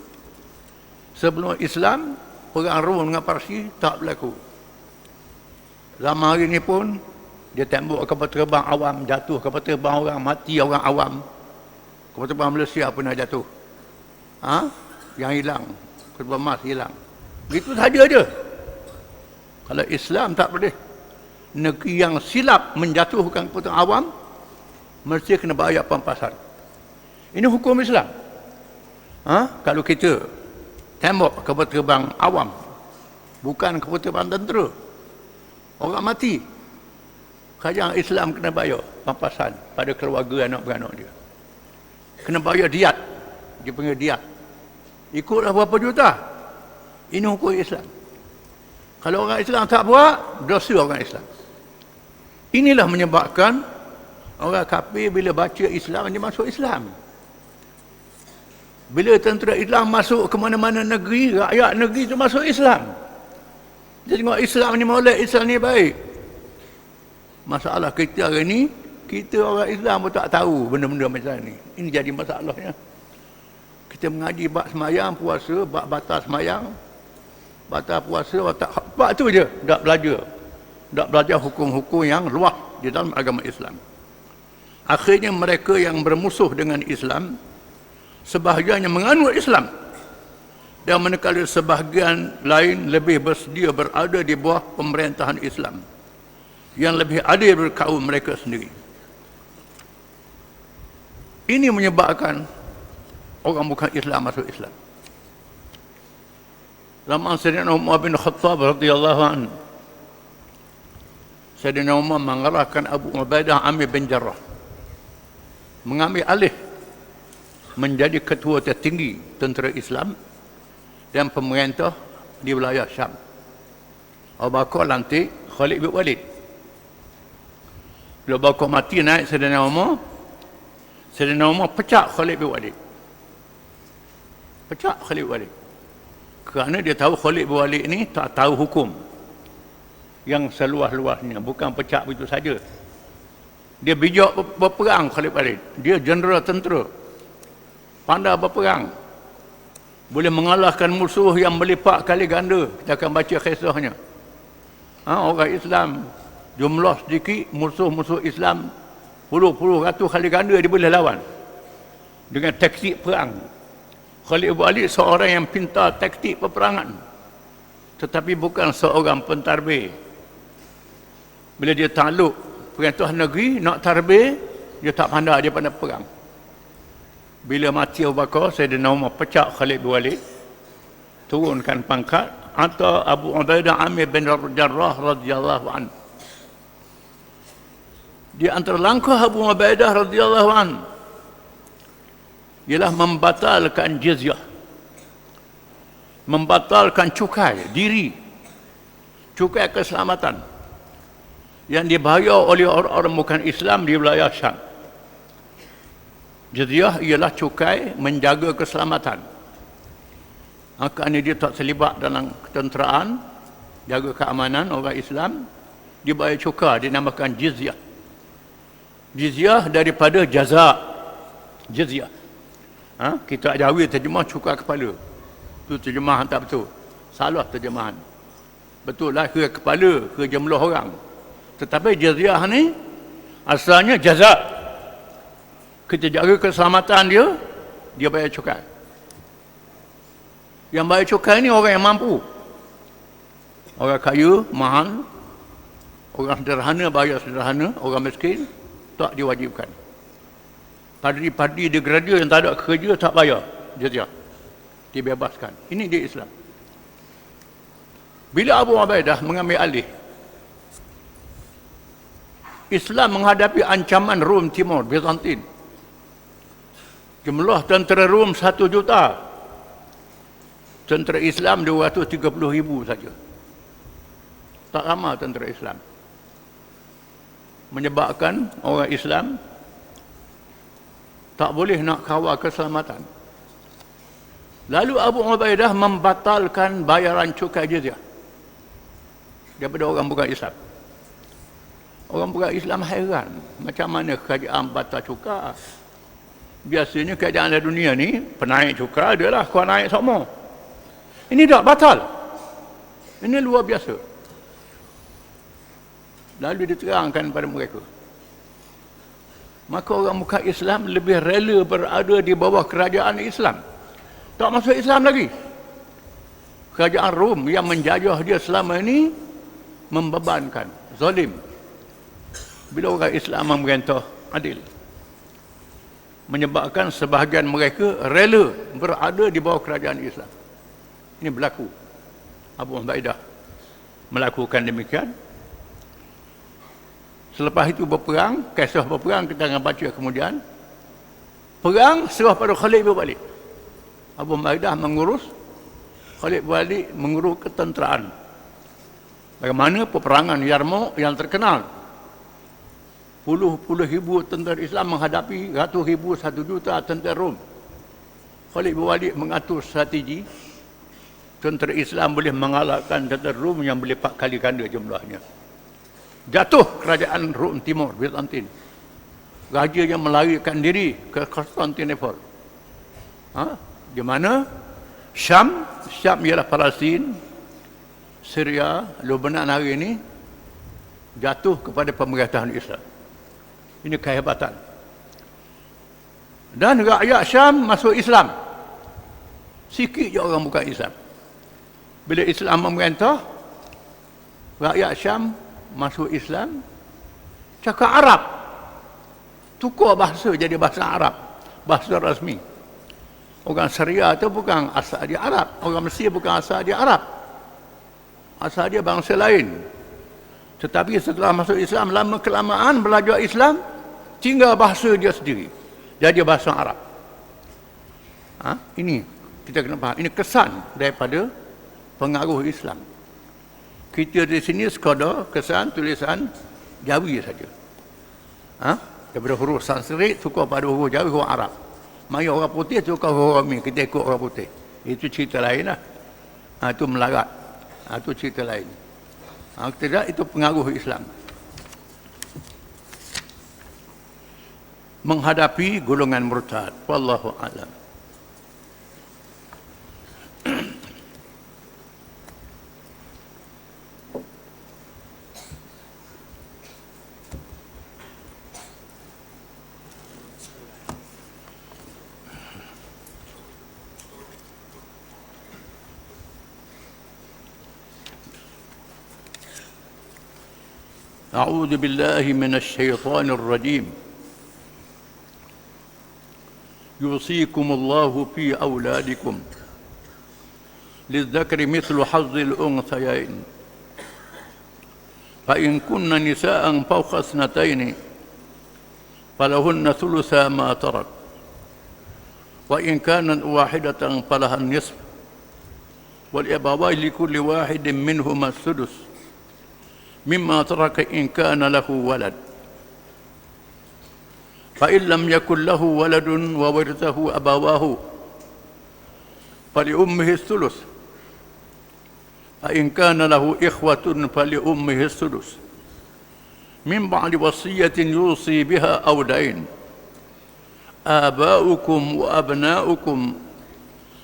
Sebelum Islam, perang Rom dengan Parsi tak berlaku. Zaman hari ini pun, dia tembok kapal terbang awam, jatuh kapal terbang orang, mati orang awam. Kapal terbang Malaysia pernah jatuh. Yang hilang, kapal terbang emas hilang. Begitu saja je. Kalau Islam tak boleh. Negeri yang silap menjatuhkan kapal terbang awam, mesti kena bayar pampasan. Ini hukum Islam. Kalau kita tembok kapal terbang awam, bukan kapal terbang tentera, orang mati, Kerajaan Islam kena bayar pampasan pada keluarga anak beranak dia. Kena bayar diat. Dia panggil diat. Ikutlah berapa juta. Ini hukum Islam. Kalau orang Islam tak buat, dosa orang Islam. Inilah menyebabkan orang kafir bila baca Islam, dia masuk Islam. Bila tentera Islam masuk ke mana-mana negeri, rakyat negeri itu masuk Islam. Dia tengok Islam ni molek, Islam ni baik. Masalah kita hari ni, kita orang Islam pun tak tahu benda-benda macam ni. Ini jadi masalahnya. Kita mengaji bab semayang, puasa, bab batas semayang, batas puasa, bab tu je, tak belajar. Tak belajar hukum-hukum yang luas di dalam agama Islam. Akhirnya mereka yang bermusuh dengan Islam, sebahagiannya menganut Islam, dan manakala sebahagian lain lebih bersedia berada di bawah pemerintahan Islam yang lebih adil dari kaum mereka sendiri. Ini menyebabkan orang bukan Islam masuk Islam. Zaman Sayyidina Umar bin Khattab radhiyallahu anhu, Sayyidina Umar mengarahkan Abu Ubaidah Amir bin Jarrah mengambil alih menjadi ketua tertinggi tentera Islam dan pemerintah di wilayah Syam. Abu Bakar lantik Khalid bin Walid. Bila Abu Bakar mati, naik Sayyidina Umar pecat Khalid bin Walid. Pecat Khalid bin Walid. Kerana dia tahu Khalid bin Walid ni tak tahu hukum yang seluas-luasnya, bukan pecat begitu saja. Dia bijak berperang Khalid bin Walid. Dia jeneral tentera. Pandai berperang. Boleh mengalahkan musuh yang melipat kali ganda. Kita akan baca kisahnya. Orang Islam jumlah sedikit, musuh-musuh Islam puluh-puluh ratus kali ganda dia boleh lawan dengan taktik perang. Khalid bin Walid seorang yang pintar taktik peperangan, tetapi bukan seorang pentadbir. Bila dia takluk perintah negeri nak tadbir, dia tak pandai, dia pandai perang. Bila mati Abu Bakar, Sayyidina Umar pecat Khalid bin Walid, turunkan pangkat, atau Abu Ubaidah Amir bin Jarrah radhiyallahu anhu. Di antara langkah Abu Ubaidah radhiyallahu anhu ialah membatalkan jizyah, membatalkan cukai diri, cukai keselamatan yang dibayar oleh orang-orang bukan Islam di wilayah Syam. Jizyah ialah cukai menjaga keselamatan. Kerana dia tak terlibat dalam ketenteraan, jaga keamanan orang Islam, dia bayar cukai, dinamakan jizyah. Jizyah daripada jaza. Jizyah. Kita Jawi terjemah cukai kepala. Itu terjemahan tak betul. Salah terjemahan. Betul lah ke kepala, ke jumlah orang. Tetapi jizyah ni asalnya jaza. Kita jaga keselamatan dia, dia bayar cukai. Yang bayar cukai ni orang yang mampu. Orang kaya, mahal. Orang sederhana bayar sederhana. Orang miskin tak diwajibkan. Padri-padri degradia yang tak ada kerja tak bayar jizyah. Dibebaskan. Ini dia Islam. Bila Abu Ubaidah mengambil alih, Islam menghadapi ancaman Rom Timur, Bizantin. Jumlah tentera Rom 1 juta. Tentera Islam 230,000 saja. Tak ramai tentera Islam. Menyebabkan orang Islam tak boleh nak kawal keselamatan. Lalu Abu Ubaidah membatalkan bayaran cukai jizyah daripada orang bukan Islam. Orang bukan Islam hairan, macam mana kerajaan batal cukai? Biasanya kerajaan dalam dunia ni, penaik cukai adalah kau naik semua. Ini tak batal. Ini luar biasa. Lalu diterangkan pada mereka. Maka orang bukan Islam lebih rela berada di bawah kerajaan Islam. Tak masuk Islam lagi. Kerajaan Rom yang menjajah dia selama ini membebankan, zalim. Bila orang Islam memerintah adil, menyebabkan sebahagian mereka rela berada di bawah kerajaan Islam. Ini berlaku. Abu Ubaidah melakukan demikian. Selepas itu berperang, kisah berperang kita akan baca kemudian. Perang serah pada Khalid berbalik. Abu Ubaidah mengurus, Khalid berbalik mengurus ketenteraan. Bagaimana peperangan Yarmouk yang terkenal. Puluh ribu tentera Islam menghadapi ratus ribu, 1 juta tentera Rom. Khalid berbalik mengatur strategi. Tentera Islam boleh mengalahkan tentera Rom yang boleh 4 kali ganda jumlahnya. Jatuh kerajaan Rom Timur, Byzantine. Raja yang melarikan diri ke Konstantinopel. Di mana? Syam ialah Palestin, Syria, Lebanon hari ini jatuh kepada pemerintahan Islam. Ini kehebatan. Dan rakyat Syam masuk Islam. Sikit je orang bukan Islam. Bila Islam memerintah, rakyat Syam masuk Islam, cakap Arab. Tukar bahasa jadi bahasa Arab, bahasa rasmi. Orang Syria itu bukan asal dia Arab, orang Mesir bukan asal dia Arab, asal dia bangsa lain. Tetapi setelah masuk Islam, lama kelamaan belajar Islam, tinggal bahasa dia sendiri, jadi bahasa Arab. Ini kita kena faham. Ini kesan daripada pengaruh Islam. Kita di sini sekadar kesan tulisan Jawi saja. Daripada huruf Sanskrit tukar pada huruf Jawi, huruf Arab. Mari orang putih tukar huruf Romi, kita ikut orang putih. Itu cerita lain lah. Itu melarat. Itu cerita lain. Tidak, itu pengaruh Islam. Menghadapi golongan murtad. Wallahu a'lam. أعوذ بالله من الشيطان الرجيم يوصيكم الله في أولادكم للذكر مثل حظ الأنثيين فإن كن نساء فوق 2 فلهن ثلثا ما ترك وإن كانت واحدة فلها النصف والأبوين لكل واحد منهما السدس مما ترك إن كان له ولد فإن لم يكن له ولد وورثه أبواه فلأمه الثلث فإن كان له إخوة فلأمه السدس من بعد وصية يوصي بها أو دين آباؤكم وأبناؤكم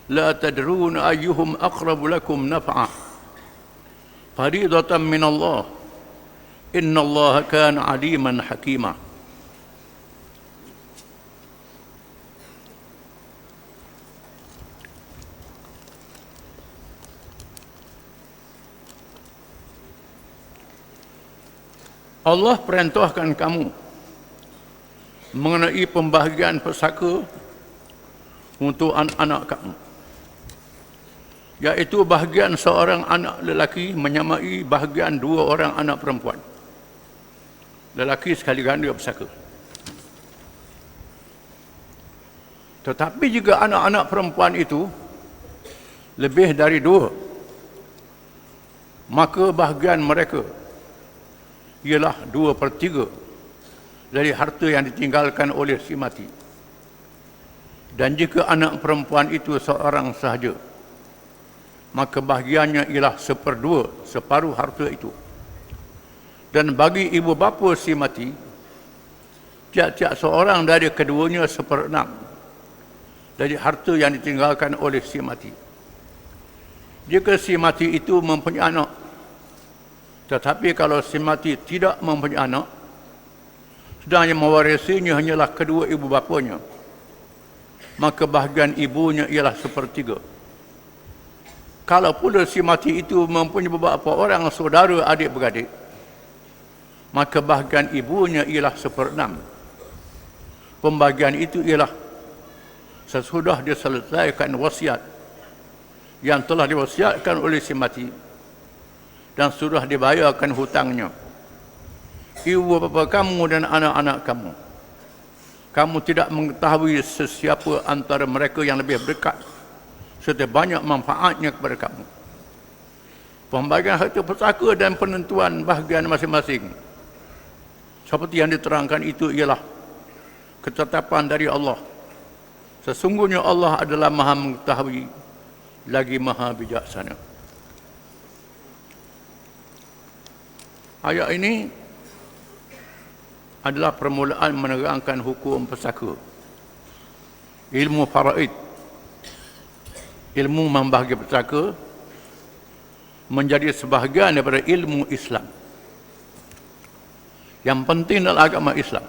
لا تدرون أيهم أقرب لكم نفعا فريضة من الله إن الله كان عليما حكيما. Allah perintahkan kamu mengenai pembahagian pesaka untuk anak-anak kamu, iaitu bahagian seorang anak lelaki menyamai bahagian 2 orang anak perempuan. Lelaki sekali ganda pesaka. Tetapi jika anak-anak perempuan itu lebih dari 2, maka bahagian mereka ialah 2/3 dari harta yang ditinggalkan oleh si mati. Dan jika anak perempuan itu seorang sahaja, maka bahagiannya ialah 1/2, separuh harta itu. Dan bagi ibu bapa si mati, tiap-tiap seorang dari keduanya 1/6 dari harta yang ditinggalkan oleh si mati. Jika si mati itu mempunyai anak, tetapi kalau si mati tidak mempunyai anak, sedang yang mewarisinya hanyalah kedua ibu bapanya, maka bahagian ibunya ialah 1/3. Kalau pula si mati itu mempunyai beberapa orang saudara adik-beradik, maka bahagian ibunya ialah 1/6. Pembagian itu ialah sesudah diselesaikan wasiat yang telah diwasiatkan oleh si mati dan sudah dibayarkan hutangnya. ibu bapa kamu dan anak-anak kamu. Kamu tidak mengetahui sesiapa antara mereka yang lebih berdekat serta banyak manfaatnya kepada kamu. Pembagian harta pusaka dan penentuan bahagian masing-masing seperti yang diterangkan itu ialah ketetapan dari Allah. Sesungguhnya Allah adalah Maha mengetahui lagi Maha bijaksana. Ayat ini adalah permulaan menerangkan hukum pesaka, ilmu faraid, ilmu membahagi pesaka menjadi sebahagian daripada ilmu Islam yang penting dalam agama Islam.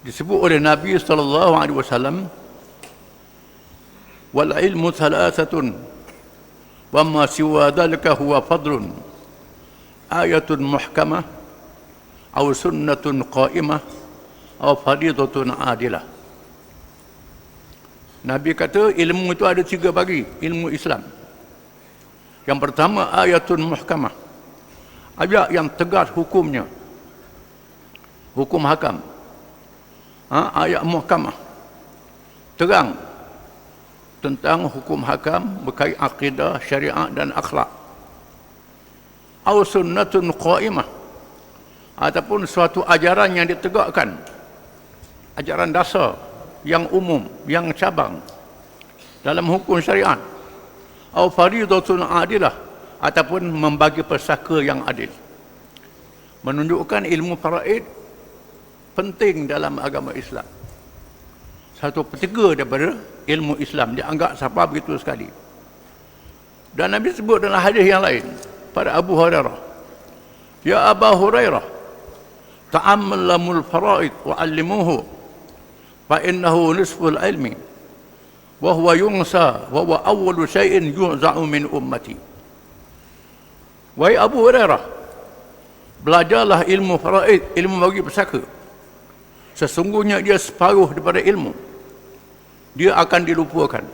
Disebut oleh Nabi SAW, wal ilmu thalathatun wa ma siwa dhalika huwa fadlun ayatun muhkamah aw sunnatun qa'imah aw faridatun adilah. Nabi kata ilmu itu ada 3 bagi ilmu Islam. Yang pertama ayatun muhkamah, ayat yang tegas hukumnya, hukum hakam. Ayat muhkamah terang tentang hukum hakam berkait akidah, syariat dan akhlak. Aw sunnatun qa'imah, ataupun suatu ajaran yang ditegakkan, ajaran dasar yang umum, yang cabang dalam hukum syariat. Aw faridatun adilah, ataupun membagi pesaka yang adil. Menunjukkan ilmu faraid penting dalam agama Islam. 1/3 daripada ilmu Islam dianggap siapa begitu sekali. Dan Nabi sebut dalam hadis yang lain pada Abu Hurairah, ya Aba Hurairah, ta'ammalamul faraid wa 'allimuhu fa innahu nisful ilmi wa huwa yunsa wa huwa awwalu syai'in yunza'u min ummati. Wahai Abu Hurairah, belajarlah ilmu faraid, ilmu bagi pesaka. Sesungguhnya dia separuh daripada ilmu, dia akan dilupakan.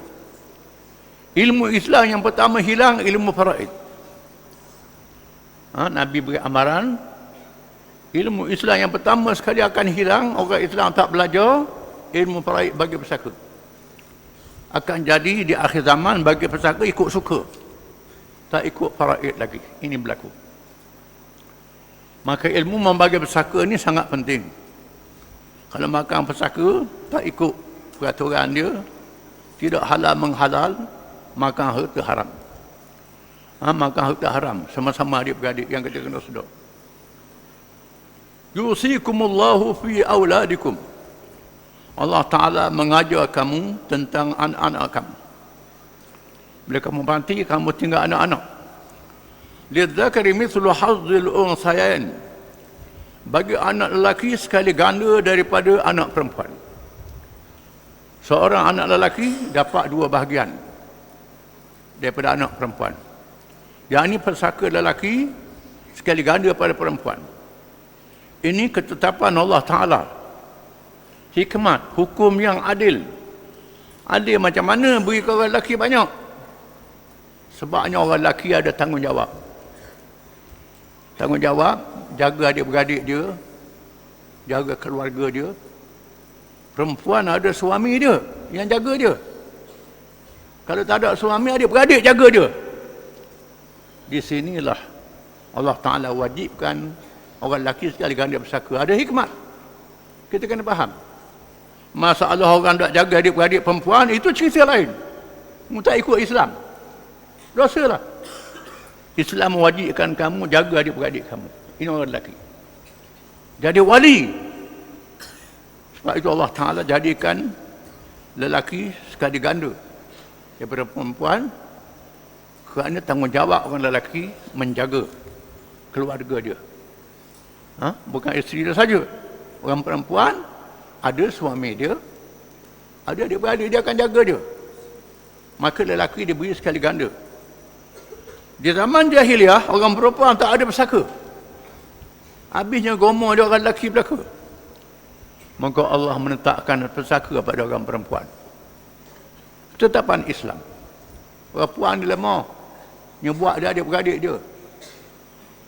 Ilmu Islam yang pertama hilang, ilmu faraid. Nabi beri amaran, ilmu Islam yang pertama sekali akan hilang. Orang Islam tak belajar ilmu faraid bagi pesaka. Akan jadi di akhir zaman bagi pesaka ikut suka, tak ikut faraid lagi. Ini berlaku. Maka ilmu membagi pesaka ini sangat penting. Kalau makan pesaka tak ikut peraturan dia, tidak halal menghalal, makan harta haram. Makan harta haram sama-sama adik-beradik yang kita kena sedar. Yusikumullahu fi auladikum. Allah Ta'ala mengajar kamu tentang anak-anak kamu. Bila kamu mati, kamu tinggal anak-anak. Lidzakari mithlu hazzil unsayain. Bagi anak lelaki sekali ganda daripada anak perempuan. Seorang anak lelaki dapat 2 bahagian daripada anak perempuan. Yang ini pesaka lelaki sekali ganda pada perempuan. Ini ketetapan Allah Ta'ala. Hikmat, hukum yang adil. Adil macam mana beri ke orang lelaki banyak? Sebabnya orang lelaki ada tanggungjawab. Tanggungjawab jaga adik-beradik dia, jaga keluarga dia. Perempuan ada suami dia yang jaga dia. Kalau tak ada suami, adik-beradik jaga dia. Di sinilah Allah Ta'ala wajibkan orang lelaki sekali ganda pesaka. Ada hikmat. Kita kena faham. Masalah orang tak jaga adik-beradik perempuan, itu cerita lain. Tak ikut Islam, dosalah. Islam mewajibkan kamu jaga adik-beradik kamu. Ini orang lelaki. Jadi wali. Sebab itu Allah Ta'ala jadikan lelaki sekali ganda daripada perempuan, kerana tanggungjawab orang lelaki menjaga keluarga dia. Bukan isteri dia saja. Orang perempuan ada suami dia, ada adik-beradik, dia akan jaga dia. Maka lelaki diberi sekali ganda. Di zaman jahiliah, orang perempuan tak ada pesaka. Habisnya gomoh dia orang lelaki belaka. Maka Allah menetapkan pesaka pada orang perempuan. Ketetapan Islam. Perempuan dia lemah, nyebuat dia adik-beradik dia.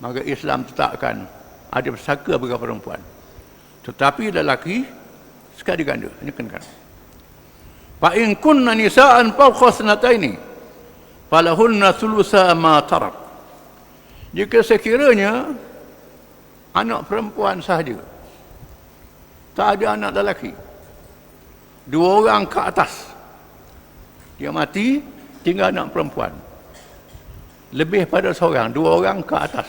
Maka Islam tetapkan ada bersaka bagi perempuan. Tetapi lelaki sekali ganda, hanya kenakan. Fa in kunna nisaan fawqa sanataini falahunna thulutsa ma tarak. Jika sekiranya anak perempuan sahaja, tak ada anak lelaki, 2 orang ke atas, dia mati, tinggal anak perempuan, lebih pada seorang, 2 orang ke atas,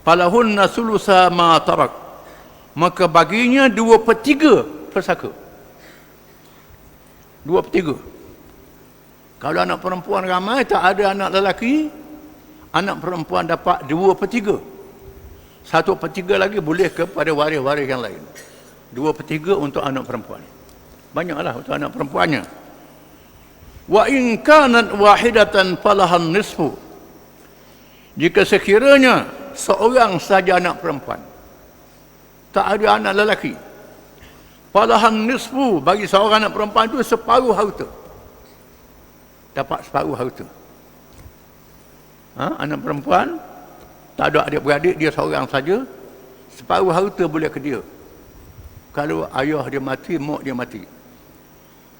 falahunna thulutsa ma tarak, maka baginya 2/3 persaka. 2/3. Kalau anak perempuan ramai, tak ada anak lelaki, anak perempuan dapat 2/3. 1/3 lagi boleh kepada waris-waris yang lain. 2/3 untuk anak perempuan. Banyaklah untuk anak perempuannya. Wa in kanat wahidatan falahan nisfu. Jika sekiranya seorang saja anak perempuan, tak ada anak lelaki, falahan nisfu, bagi seorang anak perempuan itu separuh harta. Dapat separuh harta. Anak perempuan tak ada adik-beradik, dia seorang saja, separuh harta boleh ke dia. Kalau ayah dia mati, mak dia mati.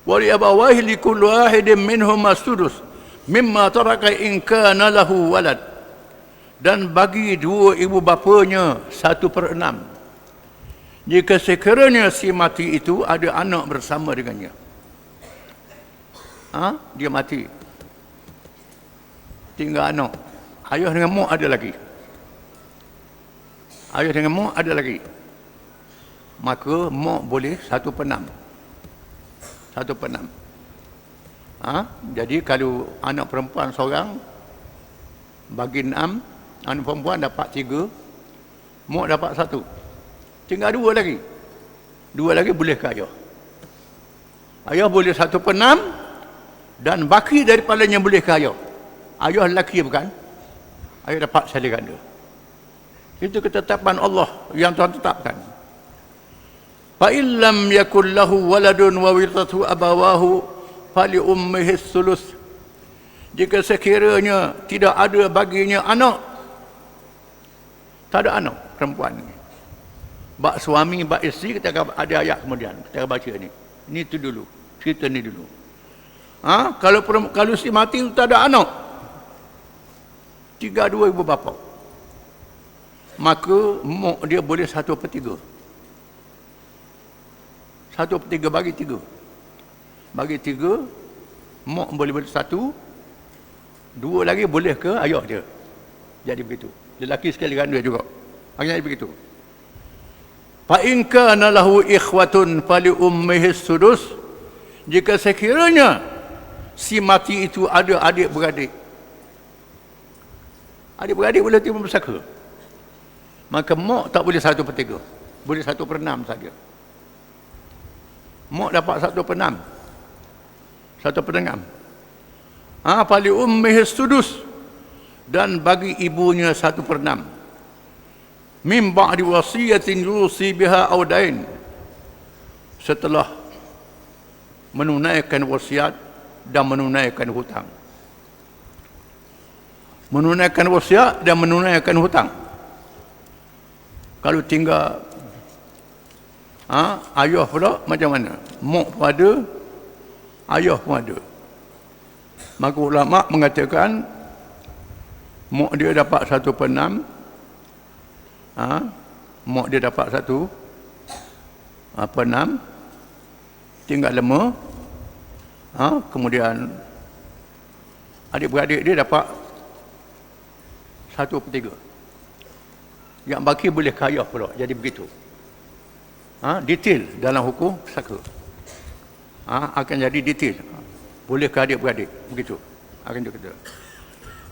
Wa li abawahi li kulli wahidin minhum as-sudus mimma taraka in kana lahu walad. Dan bagi 2 ibu bapanya 1/6 jika sekiranya si mati itu ada anak bersama dengannya. Dia mati, tinggal anak, ayah dengan mak ada lagi, ayah dengan mak ada lagi, maka mak boleh 1/6. 1/6. Jadi kalau anak perempuan seorang bagi 6, anak perempuan dapat 3, mak dapat 1, tinggal 2 lagi. 2 lagi boleh ke ayah. Ayah boleh 1/6 dan baki daripadanya boleh ke ayah. Ayah lelaki bukan? Ayah dapat sekali ganda. Itu ketetapan Allah yang Tuhan tetapkan. Fa illam yakul lahu waladun wa warithathu abawahu fali ummihi sulus. Jika sekiranya tidak ada baginya anak, tak ada anak perempuan ni, bak suami, bak isteri, kita akan ada ayat kemudian kita akan baca ni. Ni tu dulu, cerita ni dulu. Kalau si mati tu tak ada anak, 2 ibu bapa, maka mak dia boleh 1/3. 1/3 bagi 3. Bagi 3, mak boleh 1, 2 lagi boleh ke ayah dia. Jadi begitu. Lelaki sekali ganda juga. Akhirnya begitu. Fa in kana lahu ikhwatun fali ummihi sudus. Jika sekiranya si mati itu ada adik-beradik, adik-beradik boleh terima bersaka, maka mak tak boleh 1/3, boleh 1/6 saja. Mak dapat 1/6, 1/6. Fali ummihi sudus, dan bagi ibunya 1/6. Min ba'di wasiyatin yusi biha aw dain, setelah menunaikan wasiat dan menunaikan hutang. Menunaikan wasiat dan menunaikan hutang. Kalau tinggal ayah pula macam mana? Mak pun ada, ayah pun ada. Maka ulama mengatakan mak dia dapat 1/6, mak dia dapat 1/6, tinggal lemah, kemudian adik-beradik dia dapat 1/3. Yang baki boleh kaya pula. Jadi begitu. Detail dalam hukum pusaka. Akan jadi detail. Boleh ke adik-beradik. Begitu. Akan jadi.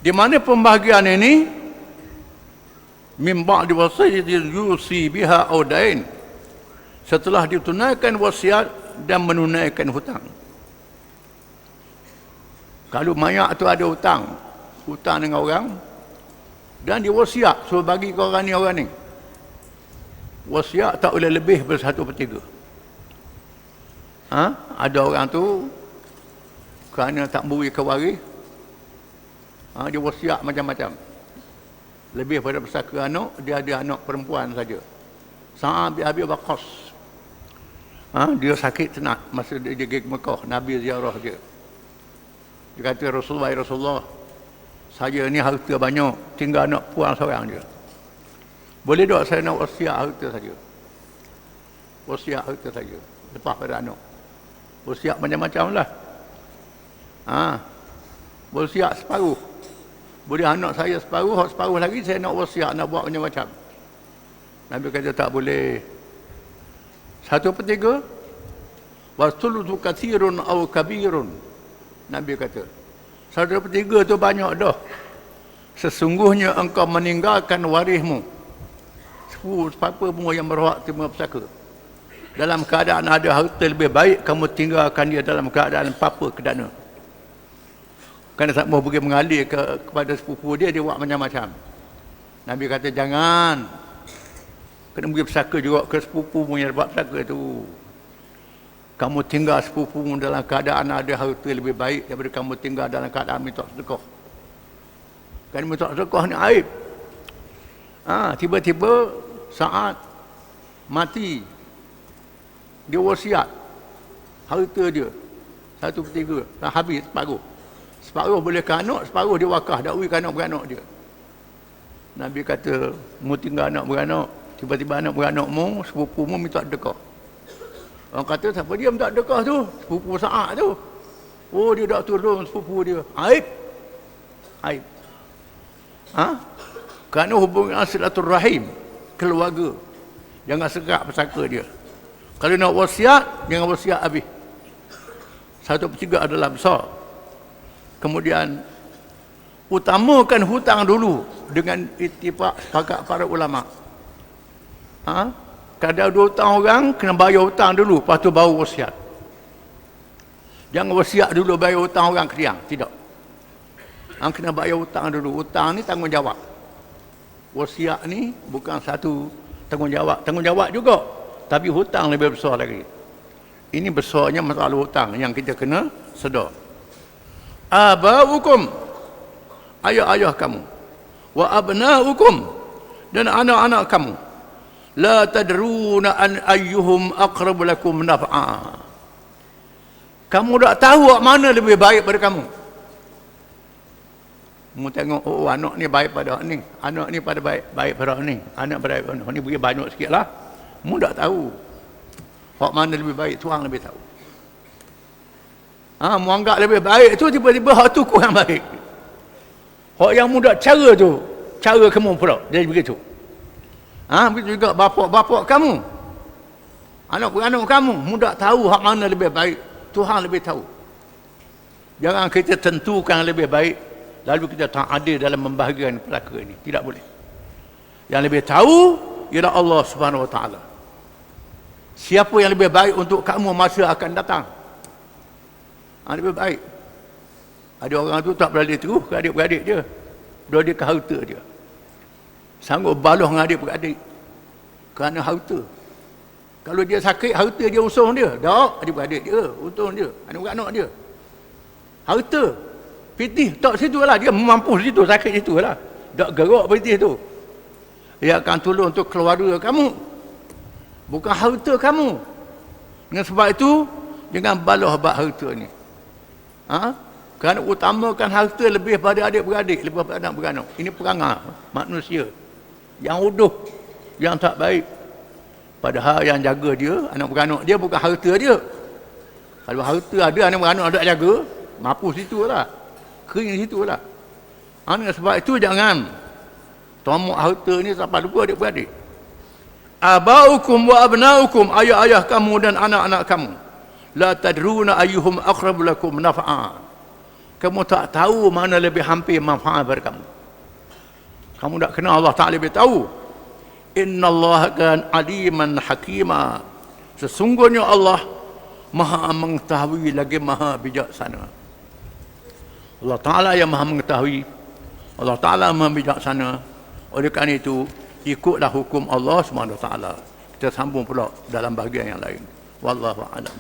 Di mana pembahagian ini? Min ba'di wasiyatin yusi biha aw dain. Setelah ditunaikan wasiat dan menunaikan hutang. Kalau mayat tu ada hutang dengan orang, dan dia wasiat suruh bagi ke orang ni, wasiat tak boleh lebih daripada 1/3. Ada orang tu kerana tak beri ke waris, dia wasiat macam-macam. lebih pada pesaka anak, dia ada anak perempuan saja. Sa'ad bin Abi Waqqas. Dia sakit tenat masa dia pergi ke Mekah, Nabi ziarah dia. Dia kata, Rasulullah, saya ni harta banyak, tinggal anak puan seorang je. Boleh tak saya nak wasiat harta saja? Wasiat harta saja, lepas pada anak. Wasiat macam-macam lah. Wasiat separuh. Boleh anak saya separuh lagi saya nak wasiat, nak buat macam-macam. Nabi kata tak boleh. 1/3 wasulutu katsirun aw kabirun. Nabi kata 1/3 tu banyak dah. Sesungguhnya engkau meninggalkan warismu, siapa pun yang berhak terima pesaka, dalam keadaan ada harta lebih baik, kamu tinggalkan dia dalam keadaan apa kedana. Kerana tak mau pergi mengalir kepada sepupu dia buat macam-macam. Nabi kata jangan. Kena pergi pesaka juga ke sepupumu yang buat pesaka tu. Kamu tinggal sepupumu dalam keadaan ada harta lebih baik daripada kamu tinggal dalam keadaan minta sedekah. Kerana minta sedekah ni aib. Tiba-tiba saat mati, dia wasiat harta dia 1/3 dah habis separuh boleh ke anak, separuh dia wakaf dakwi ke anak beranak dia. Nabi kata mu tinggal anak beranak, tiba-tiba anak beranakmu, sepupumu minta sedekah. Orang kata siapa dia minta sedekah tu? Sepupu Sa'ad tu. Oh, dia tak tolong sepupu dia. Aib. Kerana hubungan silaturahim, keluarga, jangan sekat pesaka dia. Kalau nak wasiat, jangan wasiat habis. 1/3 adalah besar. Kemudian utamakan hutang dulu dengan ittifaq sepakat para ulama. Kalau ada hutang orang, kena bayar hutang dulu, lepas tu baru wasiat. Jangan wasiat dulu bayar hutang orang keriang. Tidak. Kena bayar hutang dulu. Hutang ni tanggungjawab. Wasiat ni bukan satu tanggungjawab. Tanggungjawab juga, tapi hutang lebih besar lagi. Ini besarnya masalah hutang yang kita kena sedar. Abaukum, ayah-ayah kamu, wa abnaukum, dan anak-anak kamu, la tadruna an ayyuhum aqrabu lakum naf'a. Kamu tak tahu mana lebih baik pada kamu. Mu tengok, oh anak ni baik pada ni, anak ni pada baik pada ni, anak pada ni bagi banyak sikitlah. Mu tak tahu hak mana lebih baik, Tuhan lebih tahu. Mu anggap lebih baik tu, tiba-tiba hak tu kurang baik. Hak yang mudah cara tu, cara kamu pula jadi begitu. Begitu juga bapak-bapak kamu, anak-anak kamu, mudah tahu hak mana lebih baik, Tuhan lebih tahu. Jangan kita tentukan lebih baik lalu kita tak adil dalam membahagikan perkara ini. Tidak boleh. Yang lebih tahu ialah Allah Subhanahu Wa Taala. Siapa yang lebih baik untuk kamu masa akan datang, lebih baik. Ada orang tu tak beralih terus ke adik-beradik dia, beralih ke harta dia, sanggup balah dengan adik-beradik kerana harta. Kalau dia sakit, harta dia usung dia. Tak, adik-beradik dia untung dia, anak-anak dia. Harta pitih tak situ lah, dia mampu situ, sakit situ lah, tak gerak pitih tu. Dia akan tolong untuk keluarga kamu, bukan harta kamu. Dengan sebab itu jangan balah bab harta ni. Kerana utamakan harta lebih pada adik-beradik, lebih pada anak beranak. Ini perangai manusia yang uduh, yang tak baik. Padahal yang jaga dia, anak beranak dia, bukan harta dia. Kalau harta ada, anak beranak ada jaga, mampu situ lah, kering situ lah. Dengan sebab itu jangan tomok harta ni sampai lupa adik-beradik. Abaukum wa abnaukum, ayah-ayah kamu dan anak-anak kamu, la tadruna ayyuhum aqrabu lakum naf'a. Kamu tak tahu mana lebih hampir manfaat pada kamu. Kamu tak kenal Allah Ta'ala lebih tahu. Innallaha kan aliman hakima. Sesungguhnya Allah Maha mengetahui lagi Maha bijaksana. Allah Ta'ala yang Maha mengetahui, Allah Ta'ala Maha bijaksana. Oleh kerana itu, ikutlah hukum Allah SWT. Kita sambung pula dalam bahagian yang lain. Wallahu a'lam.